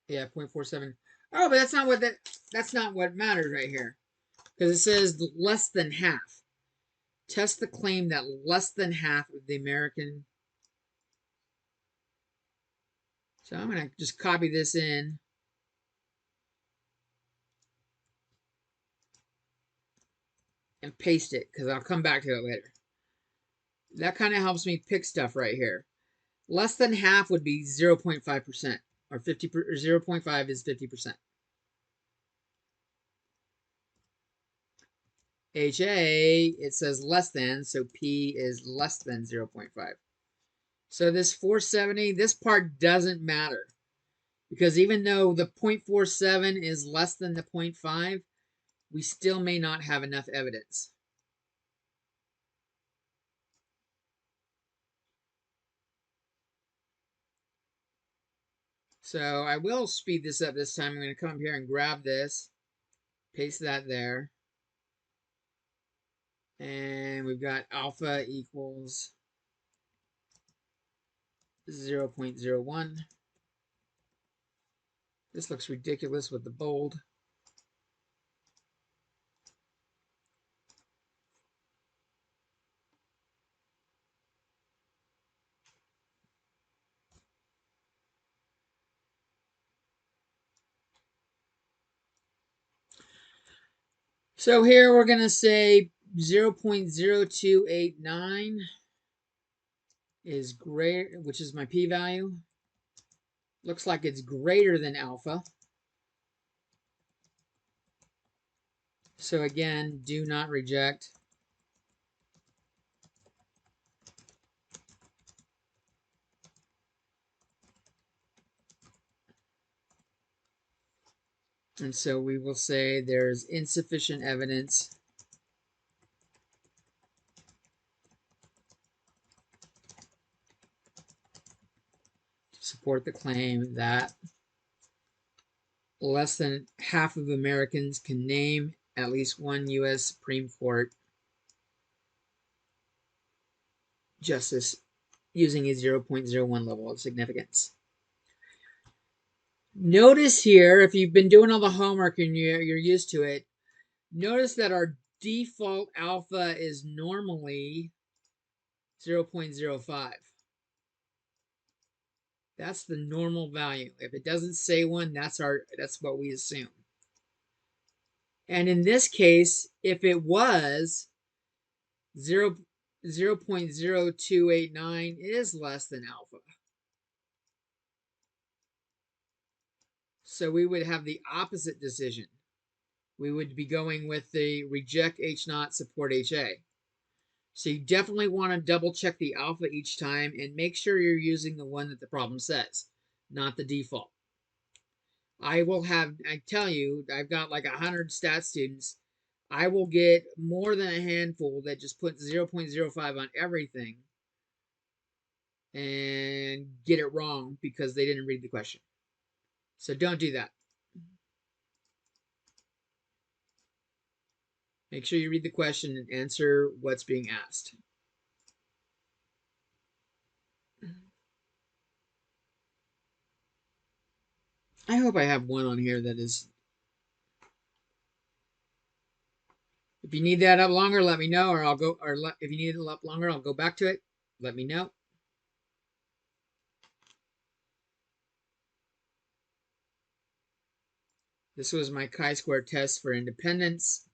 Yeah, 0.47. Oh, but that's not what matters right here. Because it says less than half. Test the claim that less than half of the American. So I'm going to just copy this in. And paste it because I'll come back to it later. That kind of helps me pick stuff right here. Less than half would be 0.5%, or 0.5 is 50%. HA, it says less than, so P is less than 0.5. So this 470, this part doesn't matter because even though the 0.47 is less than the 0.5, we still may not have enough evidence. So I will speed this up this time. I'm going to come here and grab this, paste that there. And we've got alpha equals 0.01. This looks ridiculous with the bold. So here we're going to say 0.0289 is greater, which is my p-value. Looks like it's greater than alpha. So again, do not reject. And so we will say there's insufficient evidence to support the claim that less than half of Americans can name at least one U.S. Supreme Court justice using a 0.01 level of significance. Notice here, if you've been doing all the homework and you're used to it, notice that our default alpha is normally 0.05. That's the normal value. If it doesn't say one, that's what we assume. And in this case, if it was 0.0289 is less than alpha. So we would have the opposite decision. We would be going with the reject H0, support HA. So you definitely want to double check the alpha each time and make sure you're using the one that the problem says, not the default. I tell you, I've got like 100 stat students. I will get more than a handful that just put 0.05 on everything and get it wrong because they didn't read the question. So don't do that. Make sure you read the question and answer what's being asked. I hope I have one on here that is. If you need that up longer, let me know, or I'll go. Or if you need it up longer, I'll go back to it. Let me know. This was my chi-square test for independence.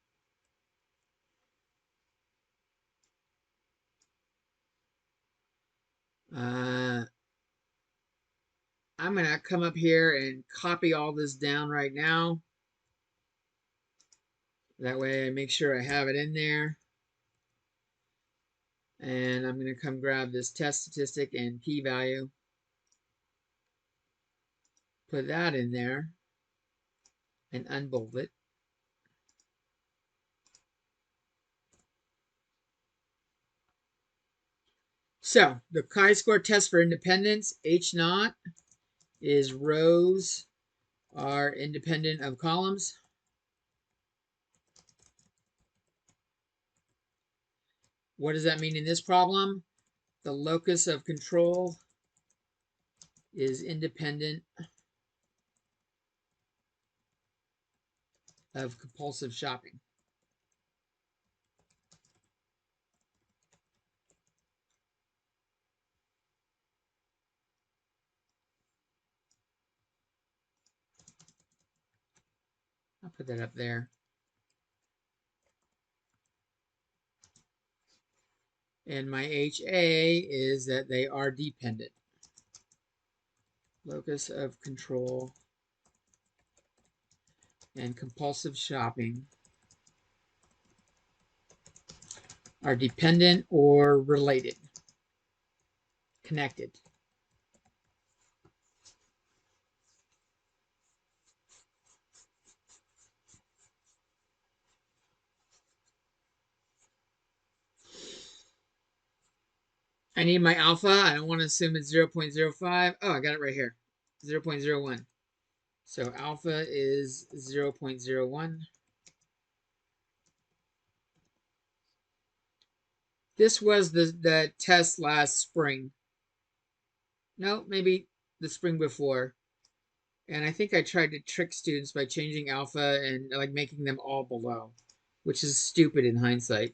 I'm going to come up here and copy all this down right now. That way I make sure I have it in there. And I'm going to come grab this test statistic and p-value. Put that in there and unbold it. So the chi-square test for independence, H0 is rows are independent of columns. What does that mean in this problem? The locus of control is independent of compulsive shopping. I'll put that up there. And my HA is that they are dependent. Locus of control and compulsive shopping are dependent or related, connected. I need my alpha. I don't want to assume it's 0.05. Oh, I got it right here. 0.01. So alpha is 0.01. This was the test last spring. No, maybe the spring before. And I think I tried to trick students by changing alpha and like making them all below, which is stupid in hindsight.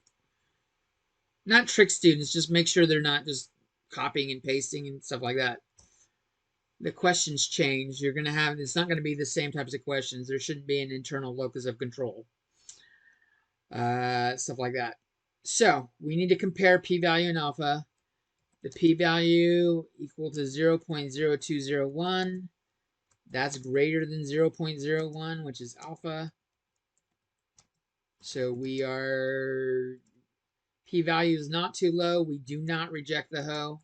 Not trick students, just make sure they're not just copying and pasting and stuff like that. The questions change. You're going to have, it's not going to be the same types of questions. There shouldn't be an internal locus of control. Stuff like that. So we need to compare p-value and alpha. The p-value equal to 0.0201. That's greater than 0.01, which is alpha. So we are, p-value is not too low. We do not reject the HO.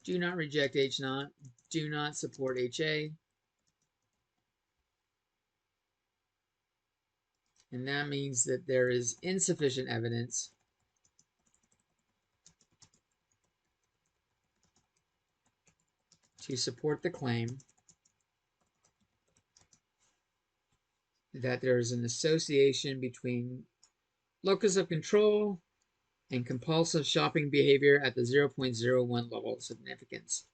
Do not reject H naught. Do not support HA. And that means that there is insufficient evidence to support the claim that there is an association between locus of control and compulsive shopping behavior at the 0.01 level of significance.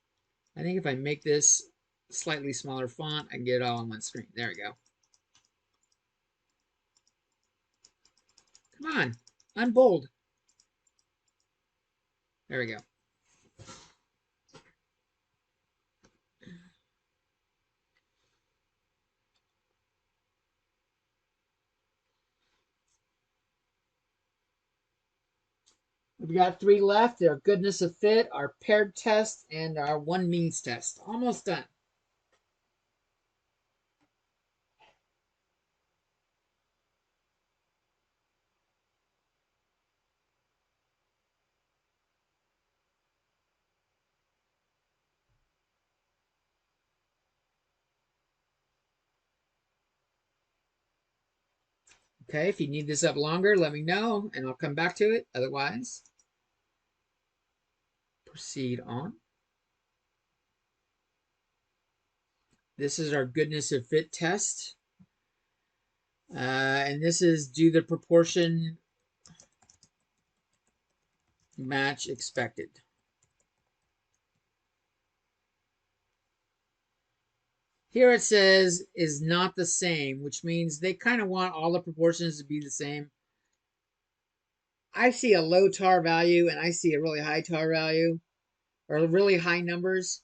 I think if I make this slightly smaller font, I can get it all on one screen. There we go. Come on, I'm bold. There we go. We've got 3 left. Our goodness of fit, our paired test, and our one means test. Almost done. Okay, if you need this up longer, let me know, and I'll come back to it. Otherwise, proceed on. This is our goodness of fit test. And this is, do the proportion match expected? Here it says is not the same, which means they kind of want all the proportions to be the same. I see a low tar value and I see a really high tar value, or really high numbers,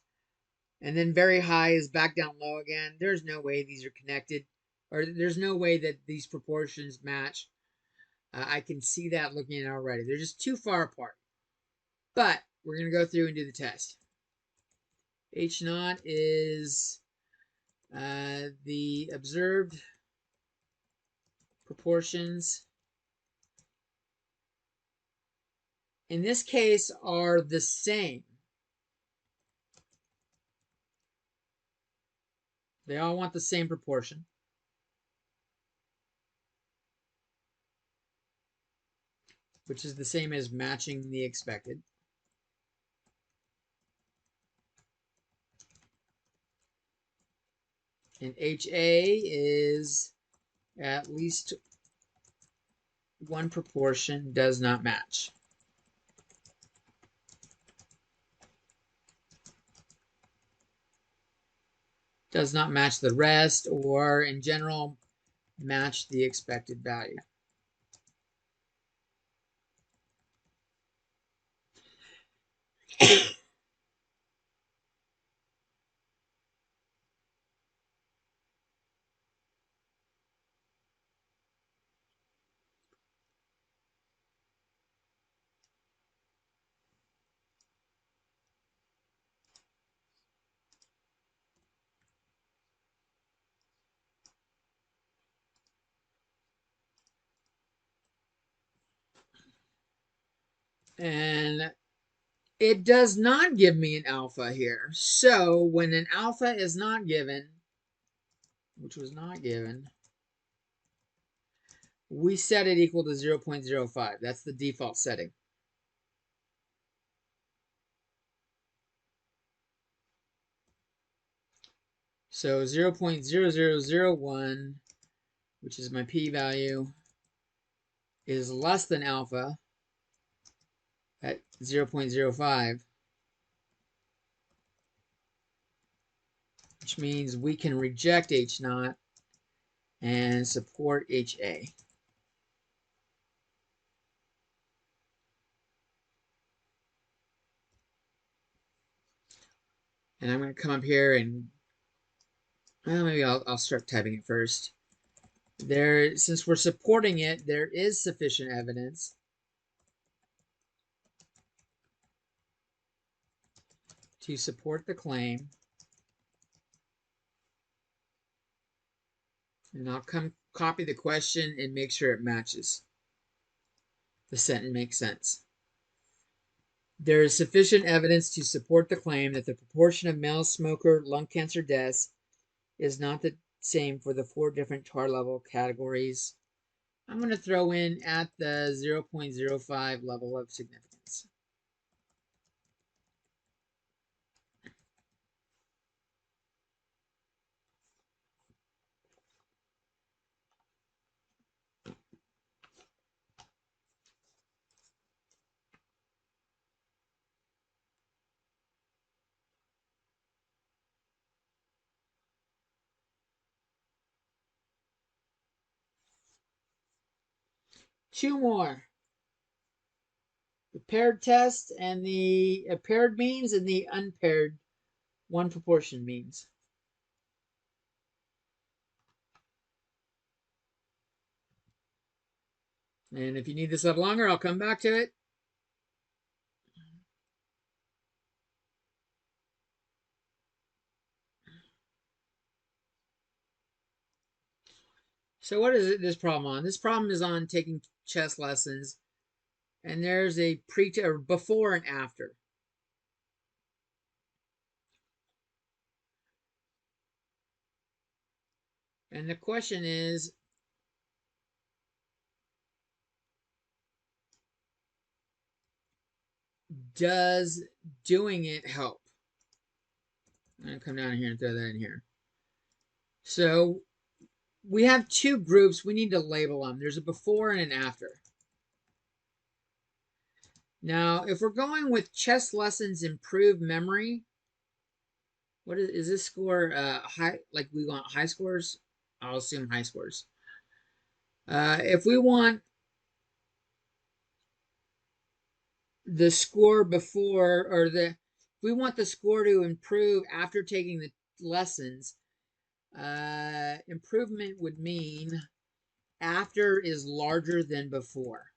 and then very high is back down low again. There's no way these are connected, or there's no way that these proportions match. I can see that looking at it already. They're just too far apart. But we're going to go through and do the test. H naught is the observed proportions. In this case, are the same. They all want the same proportion. Which is the same as matching the expected. And HA is at least one proportion does not match. Does not match the rest, or in general, match the expected value. And it does not give me an alpha here. So when an alpha is not given, which was not given, we set it equal to 0.05. That's the default setting. So 0.0001, which is my p-value, is less than alpha at 0.05, which means we can reject H naught and support HA. And I'm going to come up here and, well, maybe I'll start typing it first. Since we're supporting it, there is sufficient evidence to support the claim. And I'll come copy the question and make sure it matches. The sentence makes sense. There is sufficient evidence to support the claim that the proportion of male smoker lung cancer deaths is not the same for the 4 different tar level categories. I'm going to throw in at the 0.05 level of significance. Two more. The paired test and the paired means and the unpaired one proportion means. And if you need this a little longer, I'll come back to it. So what is this problem on? This problem is on taking chess lessons, and there's a or before and after. And the question is, does doing it help? I'm going to come down here and throw that in here. So we have 2 groups. We need to label them. There's a before and an after. Now, if we're going with chess lessons improve memory, what is this score? High, like we want high scores? I'll assume high scores. If we want the score before, or if we want the score to improve after taking the lessons, improvement would mean after is larger than before.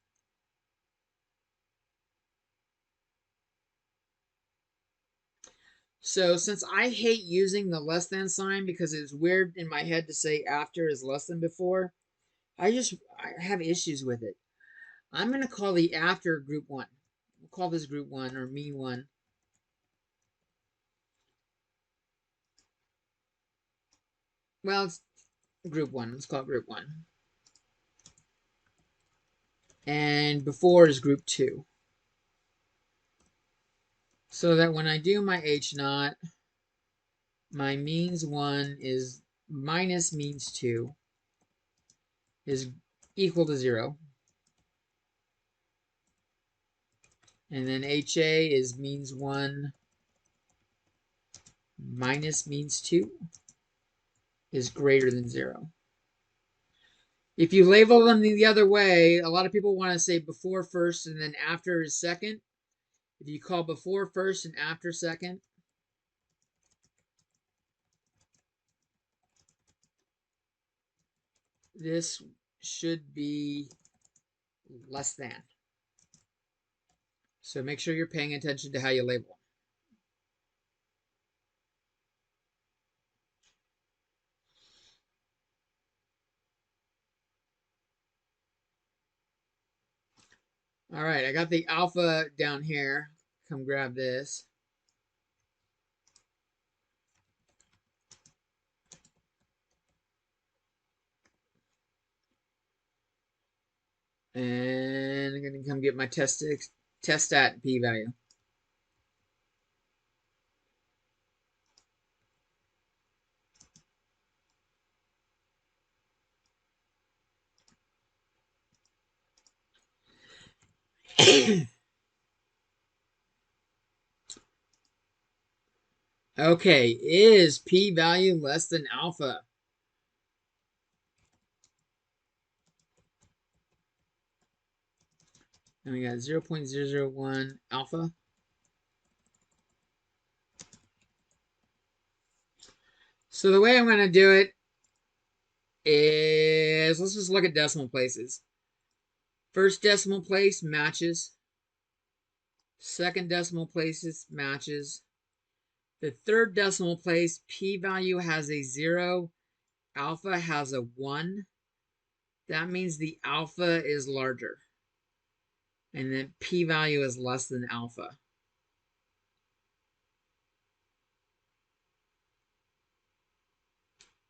So since I hate using the less than sign because it's weird in my head to say after is less than before, I have issues with it. I'm going to call the after group 1. We'll call this group 1 or mean 1. Well, it's group 1. Let's call it group 1. And before is group 2. So that when I do my H naught, my means 1 is minus means 2 is equal to 0. And then HA is means 1 minus means 2 is greater than 0. If you label them the other way, a lot of people want to say before first and then after is second. If you call before first and after second, this should be less than. So make sure you're paying attention to how you label them. All right, I got the alpha down here. Come grab this. And I'm going to come get my test stat p-value. Okay, is p-value less than alpha? And we got 0.001 alpha. So the way I'm going to do it is, let's just look at decimal places. First decimal place matches. Second decimal places matches. The third decimal place, p-value has a 0, alpha has a 1. That means the alpha is larger. And then p-value is less than alpha.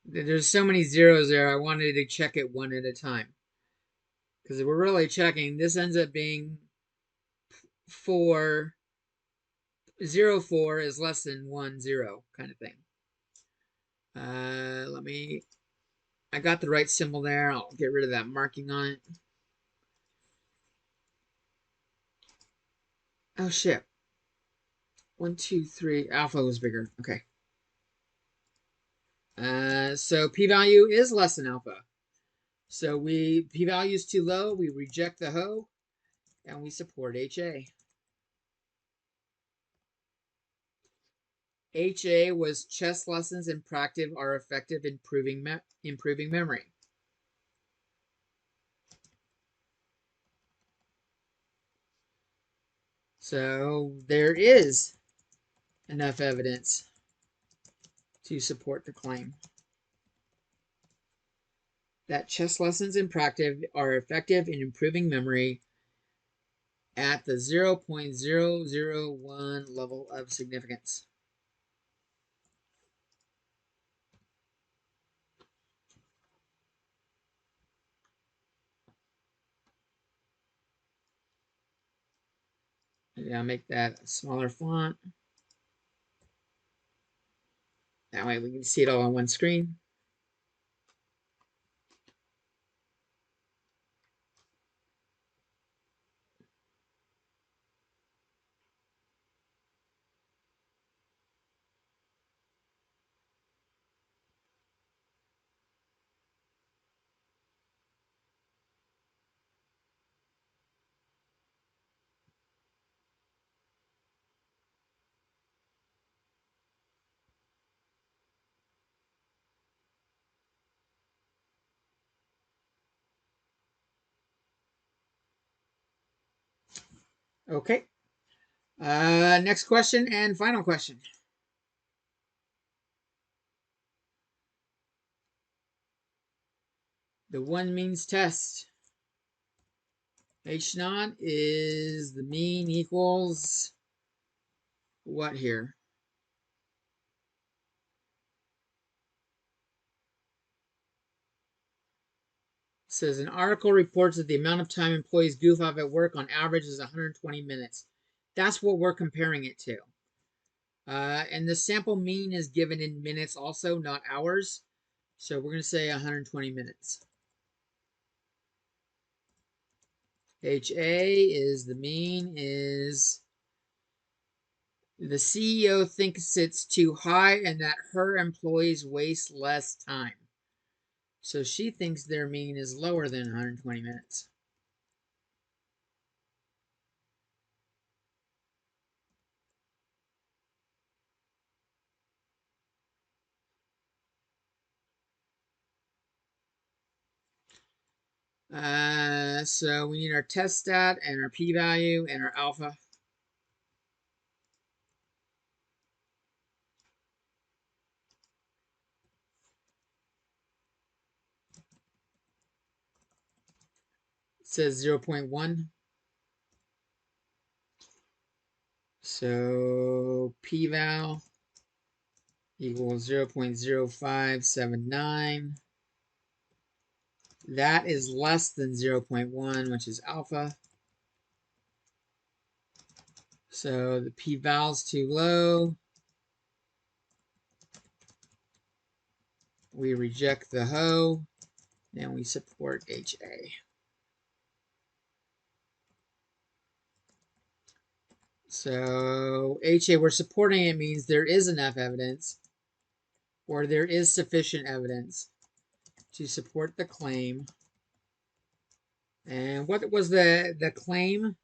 There's so many zeros there, I wanted to check it one at a time. Because if we're really checking, this ends up being 4, 0, 4 is less than 1, 0 kind of thing. I got the right symbol there. I'll get rid of that marking on it. Oh shit. 1, 2, 3. Alpha was bigger. Okay. So p-value is less than alpha. So p-value is too low. We reject the hoe, and we support HA. HA was chess lessons in practice are effective in improving memory. So there is enough evidence to support the claim that chess lessons in practice are effective in improving memory at the 0.001 level of significance. Maybe I'll make that a smaller font. That way we can see it all on one screen. Okay. Next question and final question. The one means test. H naught is the mean equals what here? It says an article reports that the amount of time employees goof off at work on average is 120 minutes. That's what we're comparing it to. And the sample mean is given in minutes also, not hours. So we're going to say 120 minutes. HA is the mean is the CEO thinks it's too high and that her employees waste less time. So she thinks their mean is lower than 120 minutes. So we need our test stat and our p-value and our alpha. It says 0.1. So p-val equals 0.0579. That is less than 0.1, which is alpha. So the p-val's too low. We reject the hoe, and we support HA. So HA, we're supporting it means there is enough evidence or there is sufficient evidence to support the claim. And what was the claim?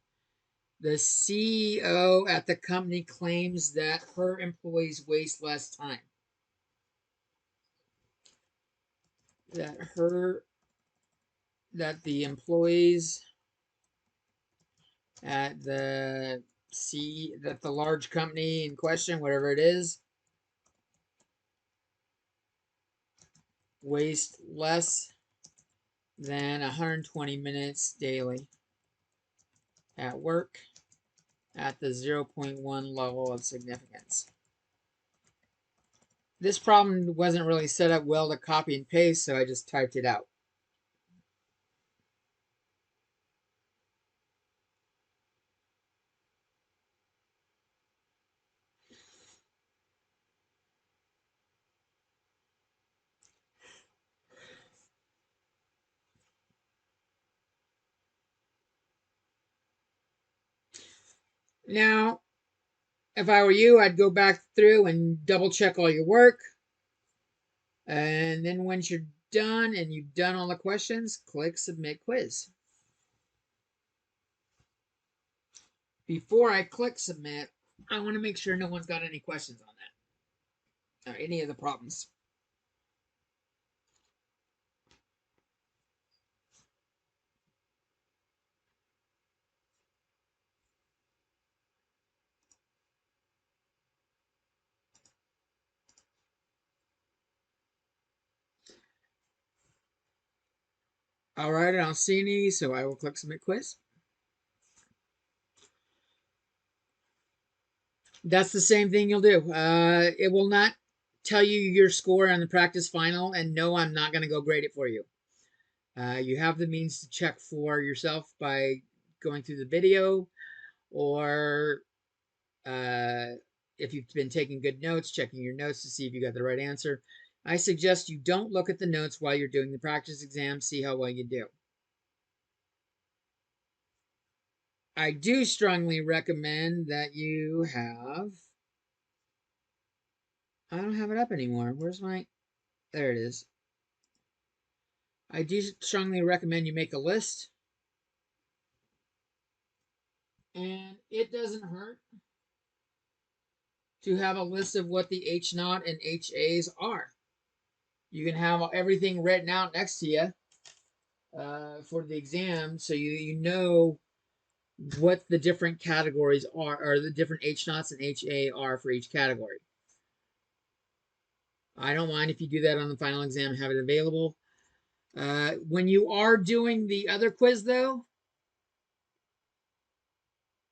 The CEO at the company claims that her employees waste less time. That the employees at the large company in question, whatever it is, waste less than 120 minutes daily at work at the 0.1 level of significance. This problem wasn't really set up well to copy and paste, so I just typed it out. Now, if I were you, I'd go back through and double check all your work. And then once you're done and you've done all the questions, click Submit Quiz. Before I click Submit, I want to make sure no one's got any questions on that or any of the problems. All right, I don't see any, so I will click Submit Quiz. That's the same thing you'll do. It will not tell you your score on the practice final, and no, I'm not going to go grade it for you. You have the means to check for yourself by going through the video, or if you've been taking good notes, checking your notes to see if you got the right answer. I suggest you don't look at the notes while you're doing the practice exam. See how well you do. I do strongly recommend that you have... I don't have it up anymore. Where's my... There it is. I do strongly recommend you make a list. And it doesn't hurt to have a list of what the H0 and HAs are. You can have everything written out next to you for the exam, so you know what the different categories are, or the different H0s and HA are for each category. I don't mind if you do that on the final exam, have it available. When you are doing the other quiz, though,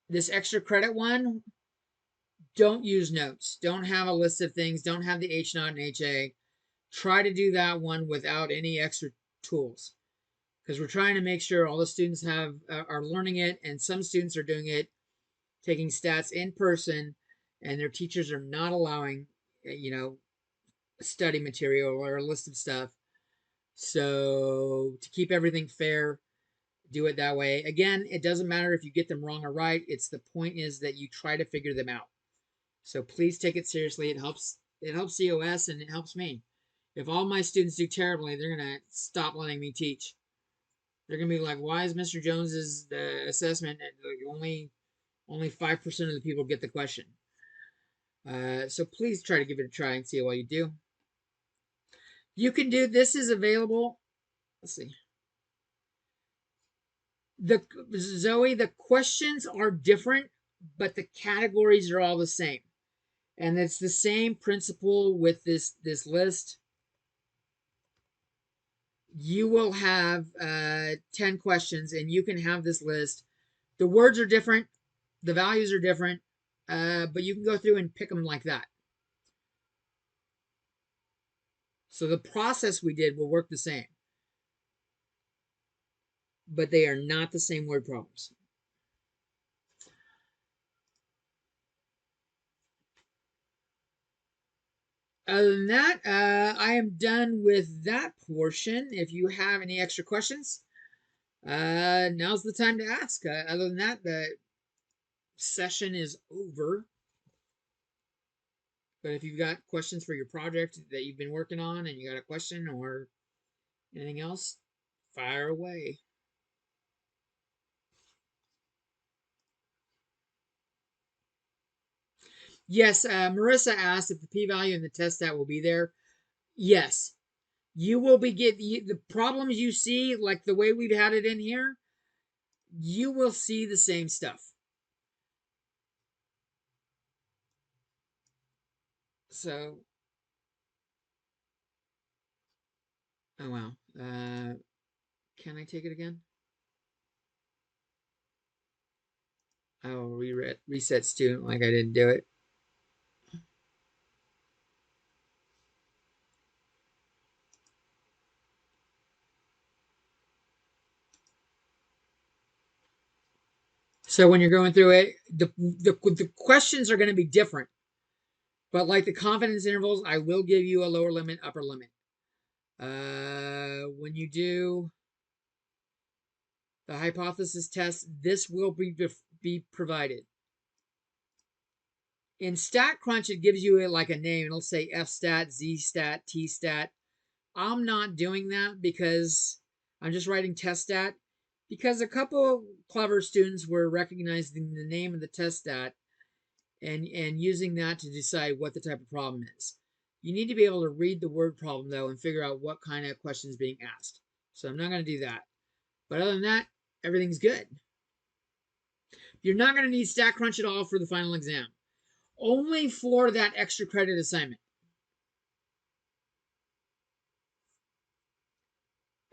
this extra credit one, don't use notes. Don't have a list of things. Don't have the H0 and HA. Try to do that one without any extra tools, because we're trying to make sure all the students are learning it, and some students are doing it, taking stats in person, and their teachers are not allowing, study material or a list of stuff. So to keep everything fair, do it that way. Again, it doesn't matter if you get them wrong or right. It's the point is that you try to figure them out. So please take it seriously. It helps COS and it helps me. If all my students do terribly, they're gonna stop letting me teach. They're gonna be like, "Why is Mr. Jones's assessment only 5% of the people get the question?" So please try to give it a try and see how you do. You can do this is available. Let's see. Zoe, the questions are different, but the categories are all the same. And it's the same principle with this list. You will have 10 questions, and you can have this list. The words are different, the values are different, but you can go through and pick them like that. So the process we did will work the same, but they are not the same word problems. Other than that, I am done with that portion. If you have any extra questions, now's the time to ask. Other than that, session is over. But if you've got questions for your project that you've been working on and you got a question or anything else, fire away. Yes, Marissa asked if the p-value and the test stat will be there. Yes, you will be the problems you see, like the way we've had it in here. You will see the same stuff. So, oh wow. Can I take it again? I will reset student like I didn't do it. So when you're going through it, the questions are going to be different. But like the confidence intervals, I will give you a lower limit, upper limit. When you do the hypothesis test, this will be provided. In StatCrunch, it gives you like a name. It'll say F-stat, Z-stat, T-stat. I'm not doing that because I'm just writing test stat. Because a couple clever students were recognizing the name of the test stat and using that to decide what the type of problem is. You need to be able to read the word problem though and figure out what kind of question is being asked. So I'm not going to do that. But other than that, everything's good. You're not going to need StatCrunch at all for the final exam. Only for that extra credit assignment.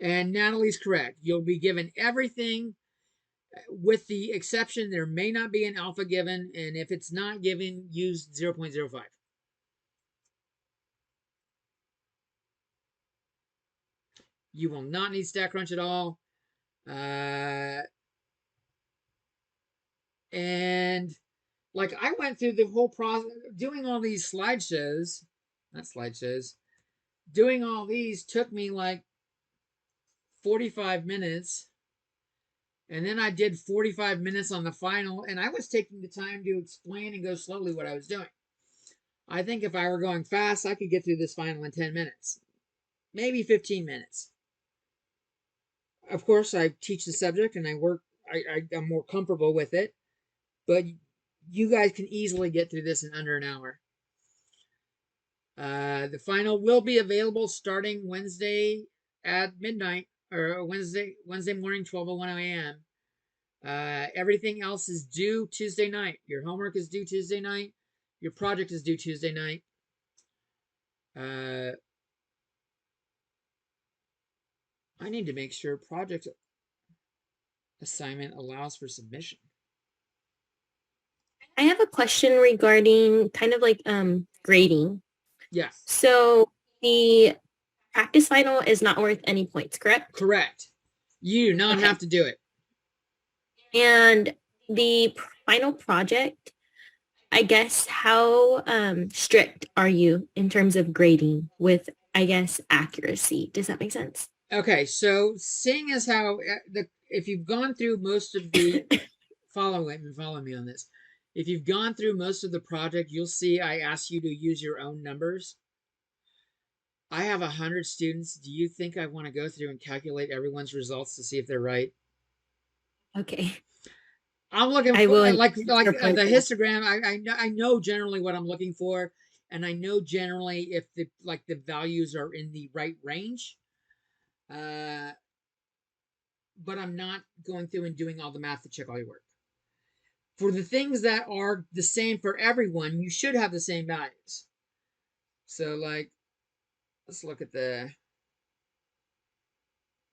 And Natalie's correct. You'll be given everything with the exception there may not be an alpha given, and if it's not given, use 0.05. You will not need StatCrunch at all. And like I went through the whole process doing all these slideshows, not slideshows, doing all these took me like 45 minutes. And then I did 45 minutes on the final, and I was taking the time to explain and go slowly what I was doing. I think if I were going fast, I could get through this final in 10 minutes, maybe 15 minutes. Of course, I teach the subject and I'm more comfortable with it, but you guys can easily get through this in under an hour. The final will be available starting Wednesday at midnight, or Wednesday morning, 12:01 a.m. Everything else is due Tuesday night. Your homework is due Tuesday night. Your project is due Tuesday night. I need to make sure project assignment allows for submission. I have a question regarding kind of like grading. Yeah. So the practice final is not worth any points, correct? Correct. You do not have to do it. And the final project, I guess, how strict are you in terms of grading with, I guess, accuracy? Does that make sense? Okay, so seeing as how if you've gone through most of the follow me on this. If you've gone through most of the project, you'll see I ask you to use your own numbers. I have 100 students. Do you think I want to go through and calculate everyone's results to see if they're right? Okay. I'm looking for like the histogram. I know generally what I'm looking for, and I know generally if the values are in the right range. But I'm not going through and doing all the math to check all your work. For the things that are the same for everyone, you should have the same values. So like, let's look at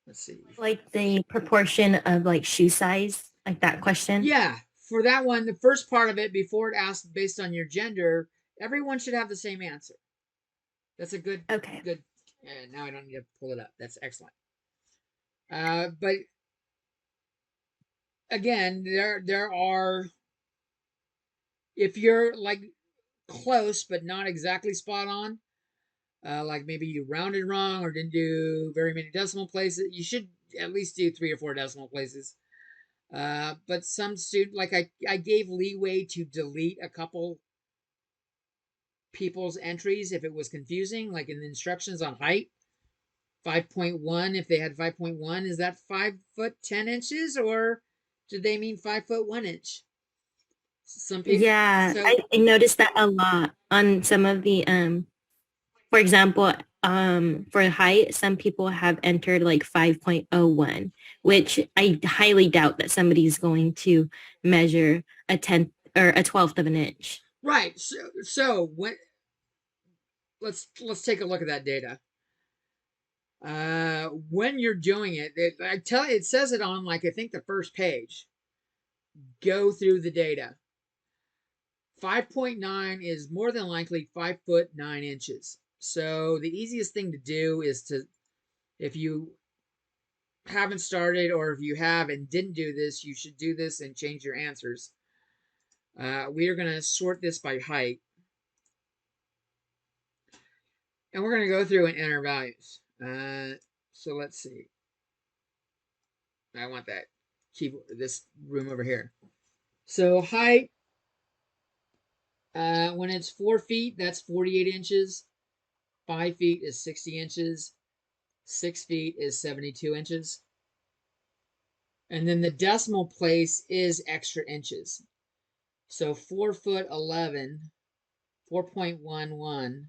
let's see. Like the proportion of like shoe size, like that question? Yeah, for that one, the first part of it, before it asks based on your gender, everyone should have the same answer. That's a good, good. Now I don't need to pull it up. That's excellent. But again, there are, if you're like close but not exactly spot on, like maybe you rounded wrong or didn't do very many decimal places, you should at least do 3 or 4 decimal places. But some student, like I gave leeway to delete a couple people's entries if it was confusing, like in the instructions on height. 5.1, if they had 5.1, is that 5 foot 10 inches, or did they mean 5 foot 1 inch? Some people, Yeah, so I noticed that a lot on some of the for example, for height, some people have entered like 5.01, which I highly doubt that somebody's going to measure a tenth or a twelfth of an inch. right. So when let's take a look at that data. When you're doing it, I tell you, it says it on, like, I think the first page. Go through the data. 5.9 is more than likely 5 foot 9 inches. So the easiest thing to do is to, if you haven't started, or if you have and didn't do this, you should do this and change your answers. We are going to sort this by height, and we're going to go through and enter values. So let's see. I want that keyboard, this room over here. So height, when it's 4 feet, that's 48 inches. 5 feet is 60 inches. 6 feet is 72 inches. And then the decimal place is extra inches. So 4 foot 11, 4.11.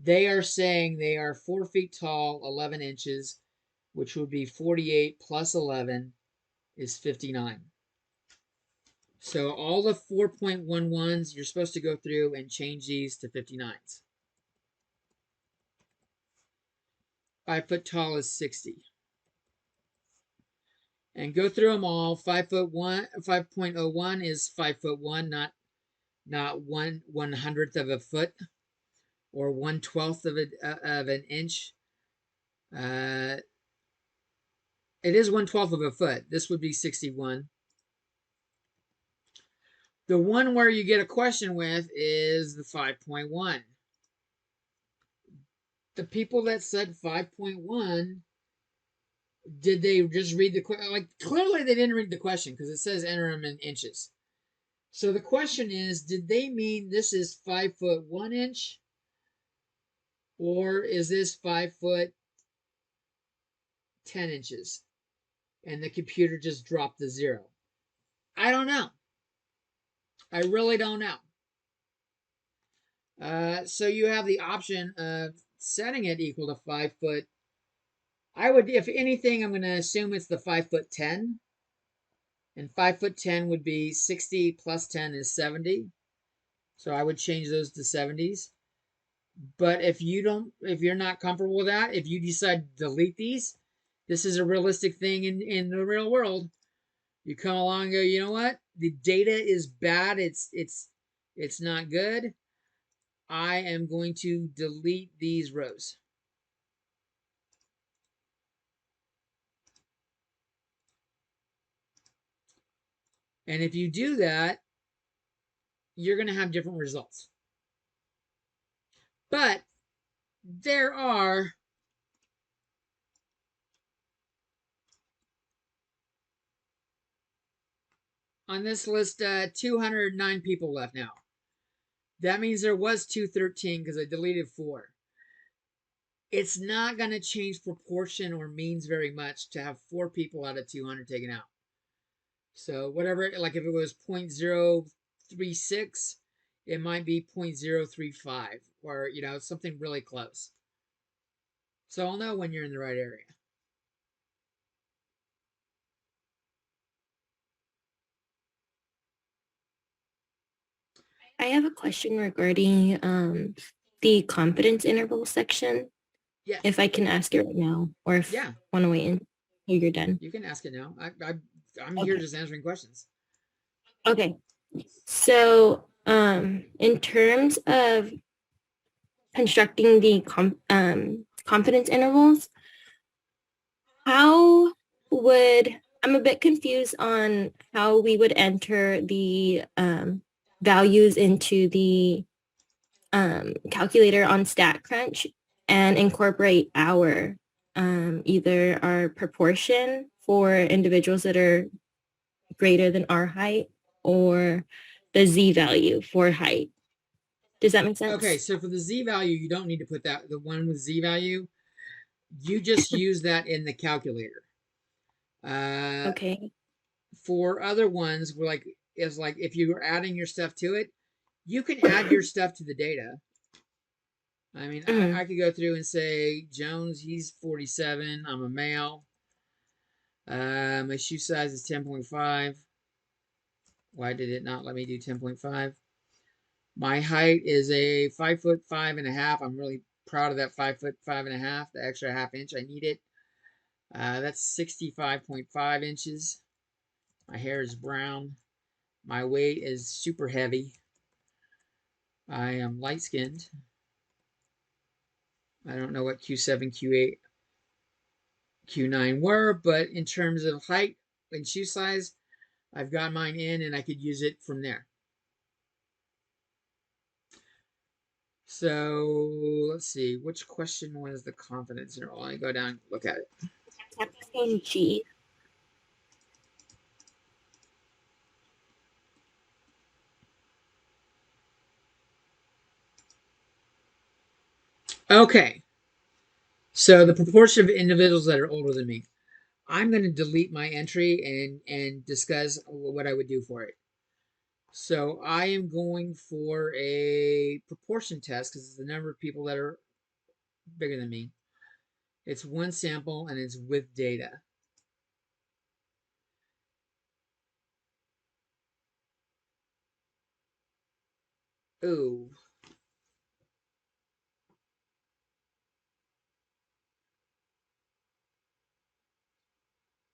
They are saying they are 4 feet tall, 11 inches, which would be 48 plus 11 is 59. So all the 4.11s, you're supposed to go through and change these to 59s. 5 foot tall is 60. And go through them all. 5.01 is 5 foot 1, not 1/100th of a foot or 1/12 of an inch. It is 1/12 of a foot. This would be 61. The one where you get a question with is the 5.1. The people that said 5.1, did they just read the question? Like, clearly they didn't read the question, because it says enter them in inches. So the question is, did they mean this is 5 foot 1 inch, or is this 5 foot 10 inches? And the computer just dropped the 0. I don't know. I really don't know. So you have the option of setting it equal to 5 foot. I would, if anything, I'm going to assume it's the 5 foot 10. And 5 foot 10 would be 60 plus 10 is 70. So I would change those to 70s. But if you're not comfortable with that, if you decide to delete these, this is a realistic thing in the real world. You come along and go, you know what? The data is bad. It's not good. I am going to delete these rows. And if you do that, you're going to have different results. But there are on this list 209 people left now. That means there was 213 because I deleted 4. It's not going to change proportion or means very much to have 4 people out of 200 taken out. So whatever, like if it was 0.036, it might be 0.035, or something really close. So I'll know when you're in the right area. I have a question regarding the confidence interval section. Yes. If I can ask it right now, or if Yeah. want to wait until you're done. You can ask it now. I'm here just answering questions. Okay. So, in terms of constructing the confidence intervals, how would, I'm a bit confused on how we would enter the values into the calculator on StatCrunch and incorporate our either our proportion for individuals that are greater than our height or the Z value for height. Does that make sense? Okay, so for the Z value, you don't need to put that, the one with Z value, you just use that in the calculator. Okay. For other ones, we're like, is like if you are adding your stuff to it, you can add your stuff to the data. I mean, I could go through and say, Jones, he's 47, I'm a male. My shoe size is 10.5. Why did it not let me do 10.5? My height is a 5'5.5". I'm really proud of that 5'5.5". The extra half inch, I need it. That's 65.5 inches. My hair is brown. My weight is super heavy. I am light skinned. I don't know what Q7, Q8, Q9 were, but in terms of height and shoe size, I've got mine in and I could use it from there. So let's see, which question was the confidence interval? Let me go down and look at it. Type G. Okay. So the proportion of individuals that are older than me. I'm going to delete my entry and discuss what I would do for it. So I am going for a proportion test because it's the number of people that are bigger than me. It's one sample and it's with data. Ooh.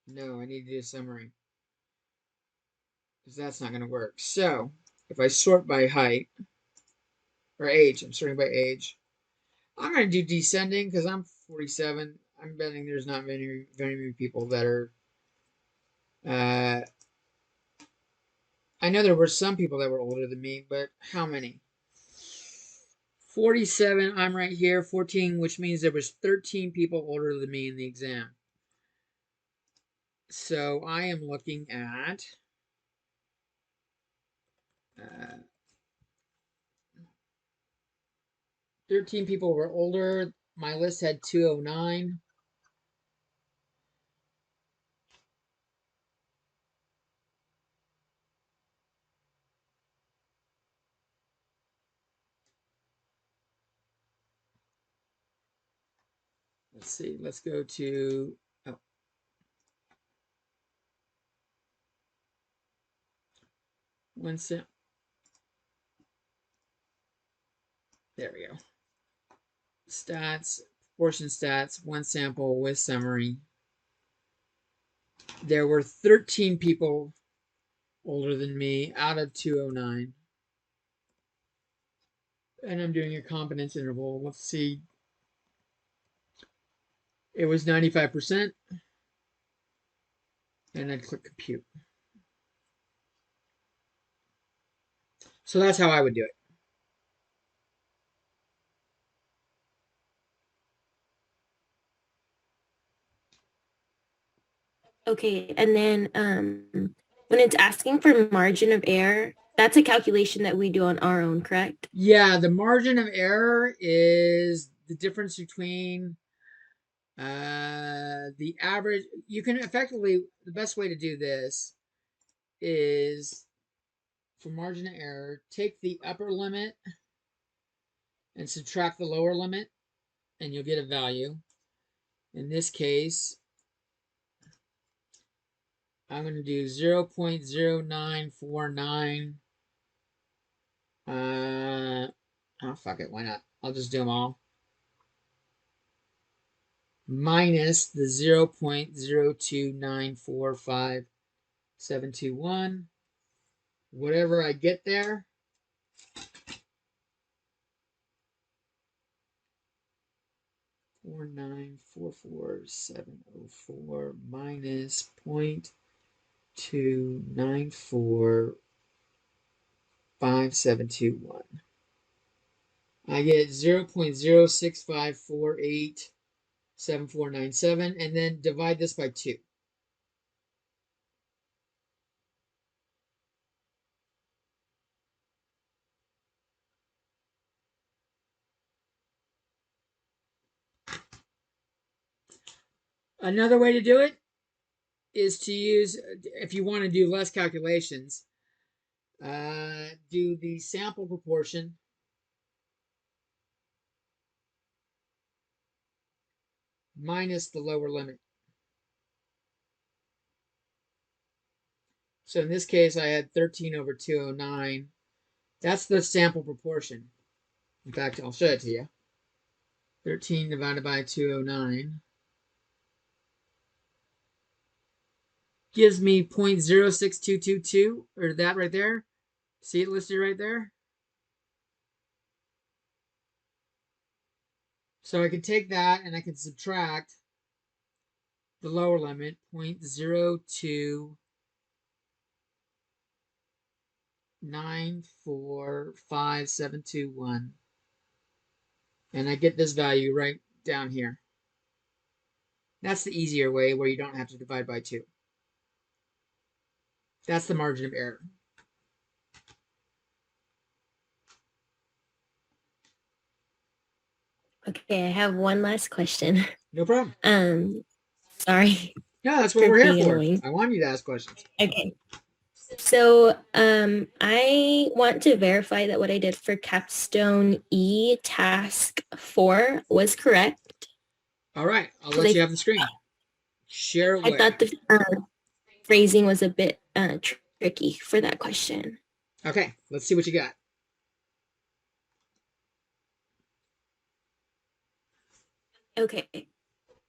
No, I need to do a summary. Because that's not going to work. So, if I sort by height, or age, I'm sorting by age. I'm going to do descending because I'm 47. I'm betting there's not very many people that are... I know there were some people that were older than me, but how many? 47, I'm right here. 14, which means there was 13 people older than me in the exam. So I am looking at 13 people were older. My list had 209. Let's see. Let's go to... Oh. One cent. There we go. Stats, proportion stats, one sample with summary. There were 13 people older than me out of 209. And I'm doing a confidence interval. Let's see. It was 95%. And I'd click compute. So that's how I would do it. Okay, and then when it's asking for margin of error, that's a calculation that we do on our own, correct? Yeah, the margin of error is the difference between the average. You can effectively, the best way to do this is for margin of error, take the upper limit and subtract the lower limit, and you'll get a value. In this case, I'm going to do 0.0949. Oh, fuck it. Why not? I'll just do them all. Minus the 0.02945,721. Whatever I get there. $49,44704 minus 0.2945721. I get 0.065487497, and then divide this by 2. Another way to do it is to use, if you want to do less calculations, do the sample proportion minus the lower limit. So in this case, I had 13 over 209. That's the sample proportion. In fact, I'll show it to you. 13 divided by 209 gives me 0.06222, or that right there. See it listed right there? So I can take that and I can subtract the lower limit, 0.0294571, and I get this value right down here. That's the easier way where you don't have to divide by 2. That's the margin of error. Okay, I have one last question. No problem. Sorry No, that's what for we're here being for. annoying. I want you to ask questions. Okay. So I want to verify that what I did for capstone E task 4 was correct. All right, I'll 'Cause let you have the screen. Share I away. thought the phrasing was a bit tricky for that question. Okay, let's see what you got. Okay.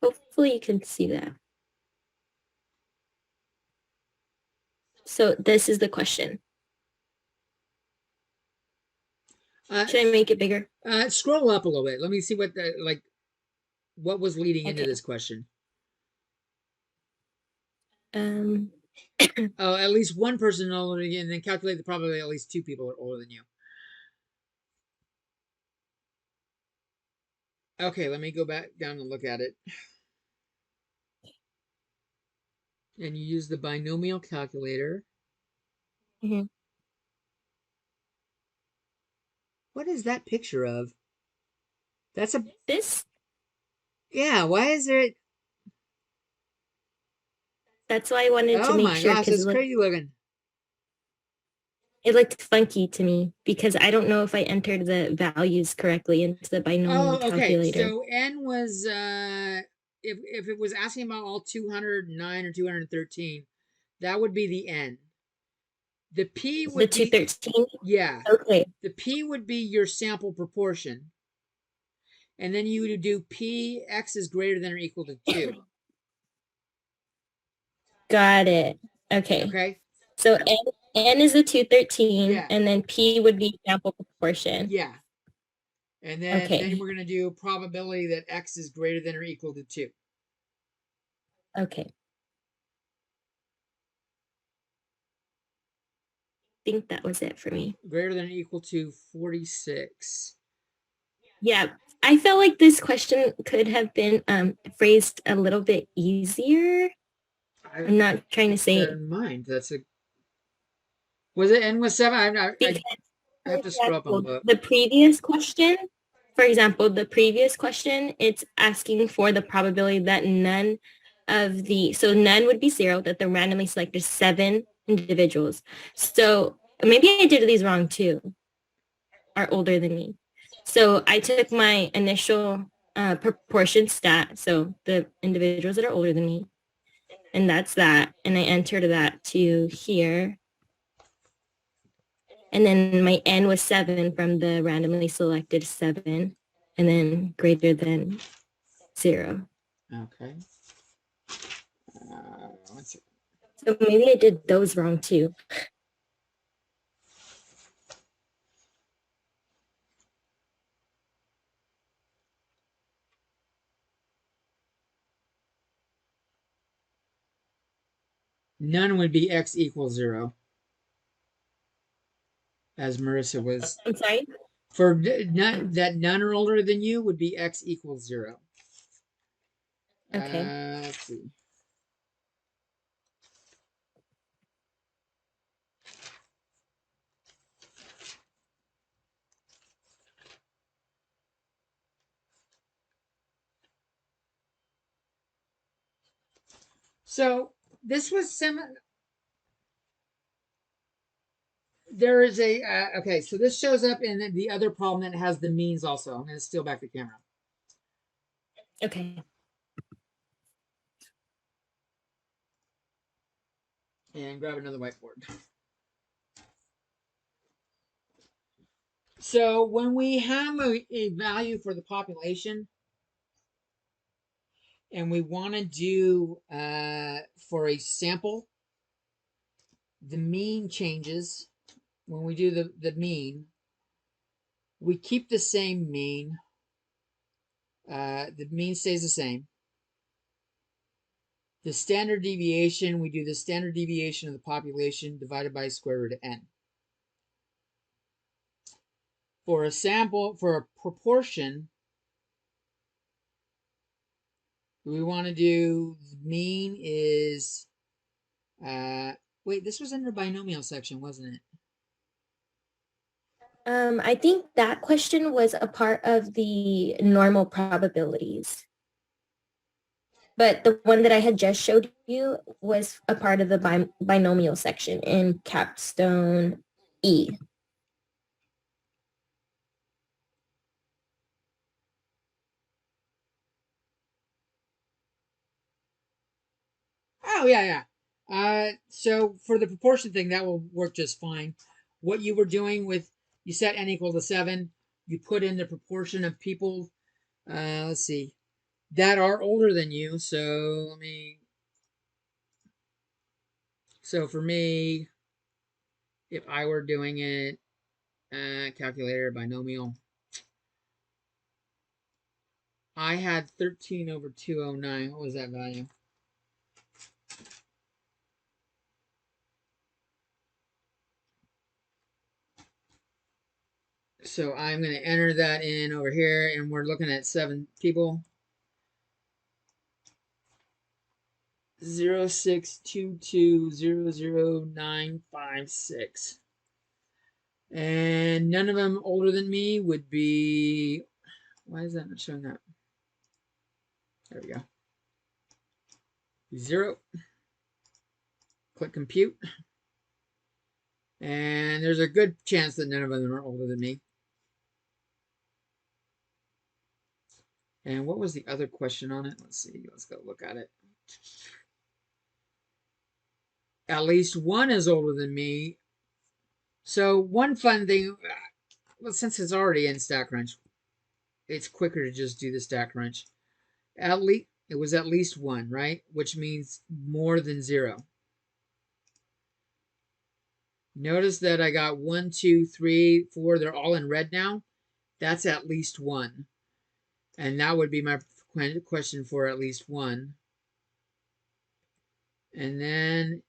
Hopefully you can see that. So this is the question. Should I make it bigger? Scroll up a little bit. Let me see what what was leading into Okay. this question. Um, Oh, at least one person older than you, and then calculate the probability at least 2 people are older than you. Okay, let me go back down and look at it. And you use the binomial calculator. mhm. What is that picture of? That's a This, yeah. Why is there? that's why I wanted to Oh make my sure gosh, because it's crazy looking. it looked funky to me because I don't know if I entered the values correctly into the binomial Oh, okay. calculator. So n was if it was asking about all 209 or 213, that would be the n. The p The would be 213? yeah. Okay. The p would be your sample proportion. And then you would do p x is greater than or equal to 2. Got it. Okay. Okay? So N is the 213 Yeah. and then P would be sample proportion. Yeah. And then Okay. we're going to do probability that x is greater than or equal to 2. Okay. I think that was it for me. Greater than or equal to 46. Yeah. I felt like this question could have been phrased a little bit easier. I'm not trying to say in mind. That's a was it n was 7? because, I have to scroll up and look. the previous question, for example, the previous question, it's asking for the probability that none of the, so none would be 0, that the randomly selected 7 individuals. So maybe I did these wrong too, are older than me. So I took my initial proportion stat, so the individuals that are older than me, and that's that. And I entered that to here. And then my N was 7 from the randomly selected 7, and then greater than 0. Okay. Let's see. So maybe I did those wrong too. None would be x equals 0. As Marissa was. I'm sorry? For none, that none are older than you would be x equals 0. Okay. Let's see. So this was there is a, okay, so this shows up in the other problem that has the means also. I'm going to steal back the camera. Okay. And grab another whiteboard. So when we have a value for the population, and we want to do for a sample, the mean changes. When we do the mean, we keep the same mean. The mean stays the same. The standard deviation, we do the standard deviation of the population divided by square root of n. For a sample, for a proportion, we want to do the mean is, wait, this was in the binomial section, wasn't it? I think that question was a part of the normal probabilities. But the one that I had just showed you was a part of the binomial section in capstone E. Oh, yeah. So for the proportion thing, that will work just fine. What you were doing with, you set n equal to 7, you put in the proportion of people, let's see, that are older than you. So so for me, if I were doing it, calculator, binomial, I had 13 over 209. What was that value? So I'm going to enter that in over here, and we're looking at 7 people. 0.622000956. And none of them older than me would be, why is that not showing up? There we go. 0. Click compute. And there's a good chance that none of them are older than me. And what was the other question on it? Let's see. Let's go look at it. At least one is older than me. So one fun thing, well, since it's already in StatCrunch, it's quicker to just do the StatCrunch. At least it was at least 1, right? Which means more than 0. Notice that I got 1, 2, 3, 4. They're all in red now. That's at least 1. And that would be my question for at least 1. And then,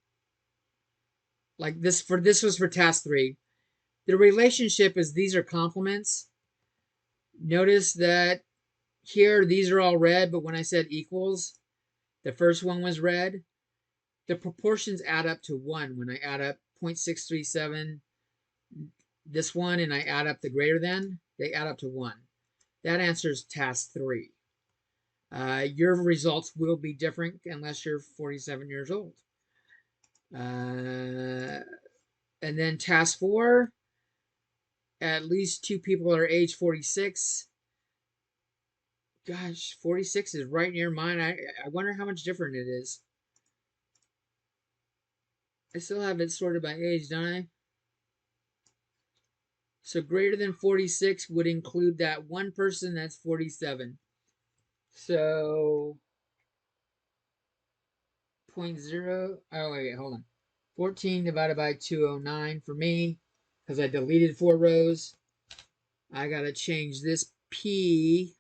like this, this was for task 3. The relationship is these are complements. Notice that here, these are all red, but when I said equals, the first one was red. The proportions add up to 1 when I add up 0.637, this one, and I add up the greater than, they add up to 1. That answers task 3. Your results will be different unless you're 47 years old. And then task 4, at least 2 people are age 46. Gosh, 46 is right near mine. I wonder how much different it is. I still have it sorted by age, don't I? So greater than 46 would include that one person that's 47. So 0.0, oh wait, hold on. 14 divided by 209 for me, because I deleted 4 rows. I gotta change this P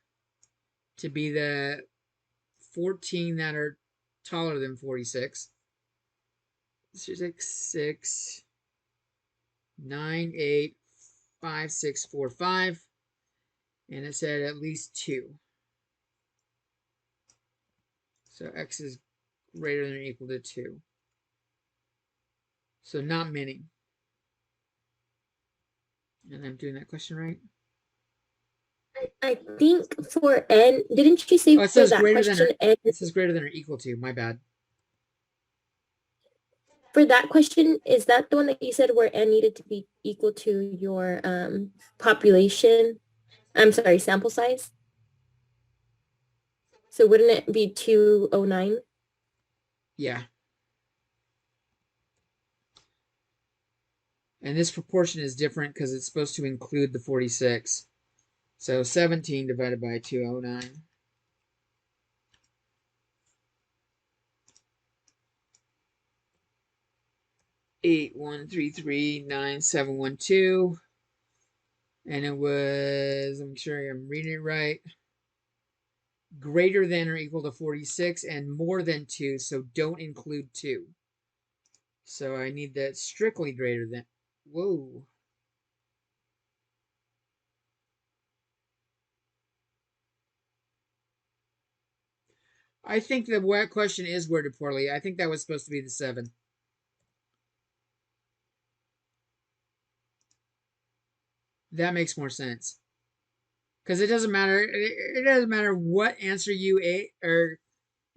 to be the 14 that are taller than 46. 6, 9, 8, 5, 6, 4, 5. And it said at least 2. So X is greater than or equal to 2. So not many. And I'm doing that question right? I think for N, didn't you say Oh, it for says that greater than or, question N? it says greater than or equal to. My bad. For that question, is that the one that you said where n needed to be equal to your population? I'm sorry, sample size? So wouldn't it be 209? Yeah. And this proportion is different because it's supposed to include the 46. So 17 divided by 209. 81339712. And it was, I'm sure I'm reading it right, greater than or equal to 46 and more than 2, so don't include 2. So I need that strictly greater than. Whoa. I think the question is worded poorly. I think that was supposed to be the 7. That makes more sense. Because it doesn't matter. It doesn't matter what answer you or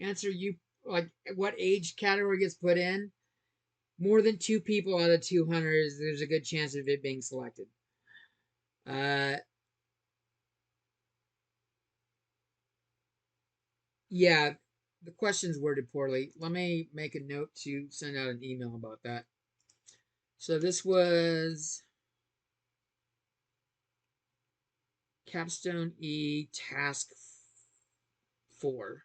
answer you, like what age category gets put in. More than 2 people out of 200, there's a good chance of it being selected. Yeah, the question's worded poorly. Let me make a note to send out an email about that. So this was Capstone E Task 4.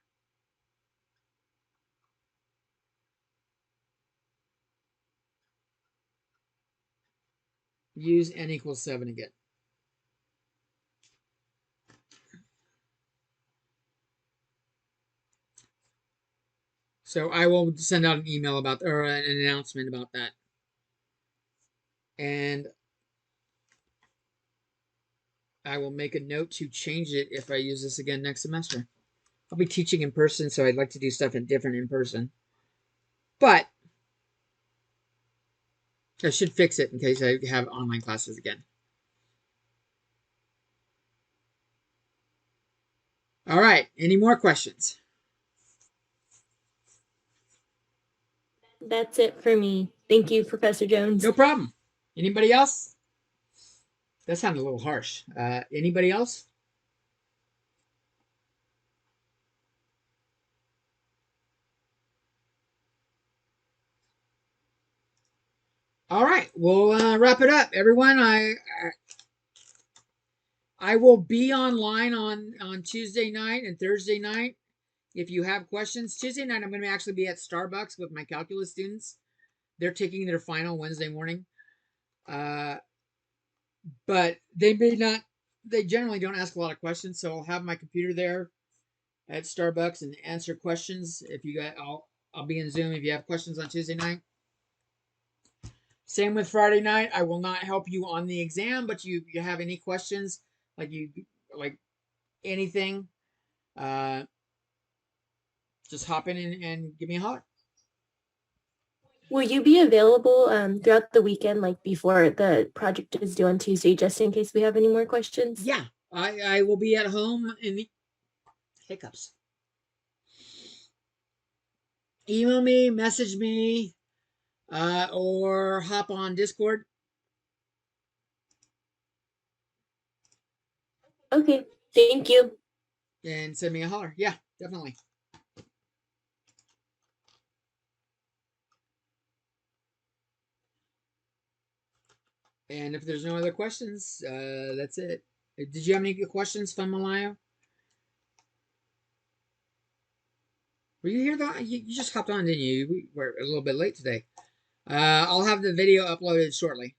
Use n equals 7 again. So I will send out an email about, or an announcement about that. And I will make a note to change it if I use this again next semester. I'll be teaching in person, so I'd like to do stuff different in person. But I should fix it in case I have online classes again. All right. Any more questions? That's it for me. Thank you, Professor Jones. No problem. Anybody else? That sounded a little harsh. Anybody else? All right, we'll wrap it up, everyone. I will be online on Tuesday night and Thursday night. If you have questions, Tuesday night I'm going to actually be at Starbucks with my calculus students. They're taking their final Wednesday morning, but they may not. They generally don't ask a lot of questions, so I'll have my computer there at Starbucks and answer questions. If you got, I'll be in Zoom if you have questions on Tuesday night. Same with Friday night. I will not help you on the exam, but you have any questions, like anything, just hop in and give me a holler. Will you be available throughout the weekend, like before the project is due on Tuesday, just in case we have any more questions? Yeah, I will be at home in the hiccups. Email me, message me, or hop on Discord. Okay, thank you. And send me a holler. Yeah, definitely. And if there's no other questions, that's it. Did you have any questions, Famalayo? Were you here though? You just hopped on, didn't you? We were a little bit late today. I'll have the video uploaded shortly.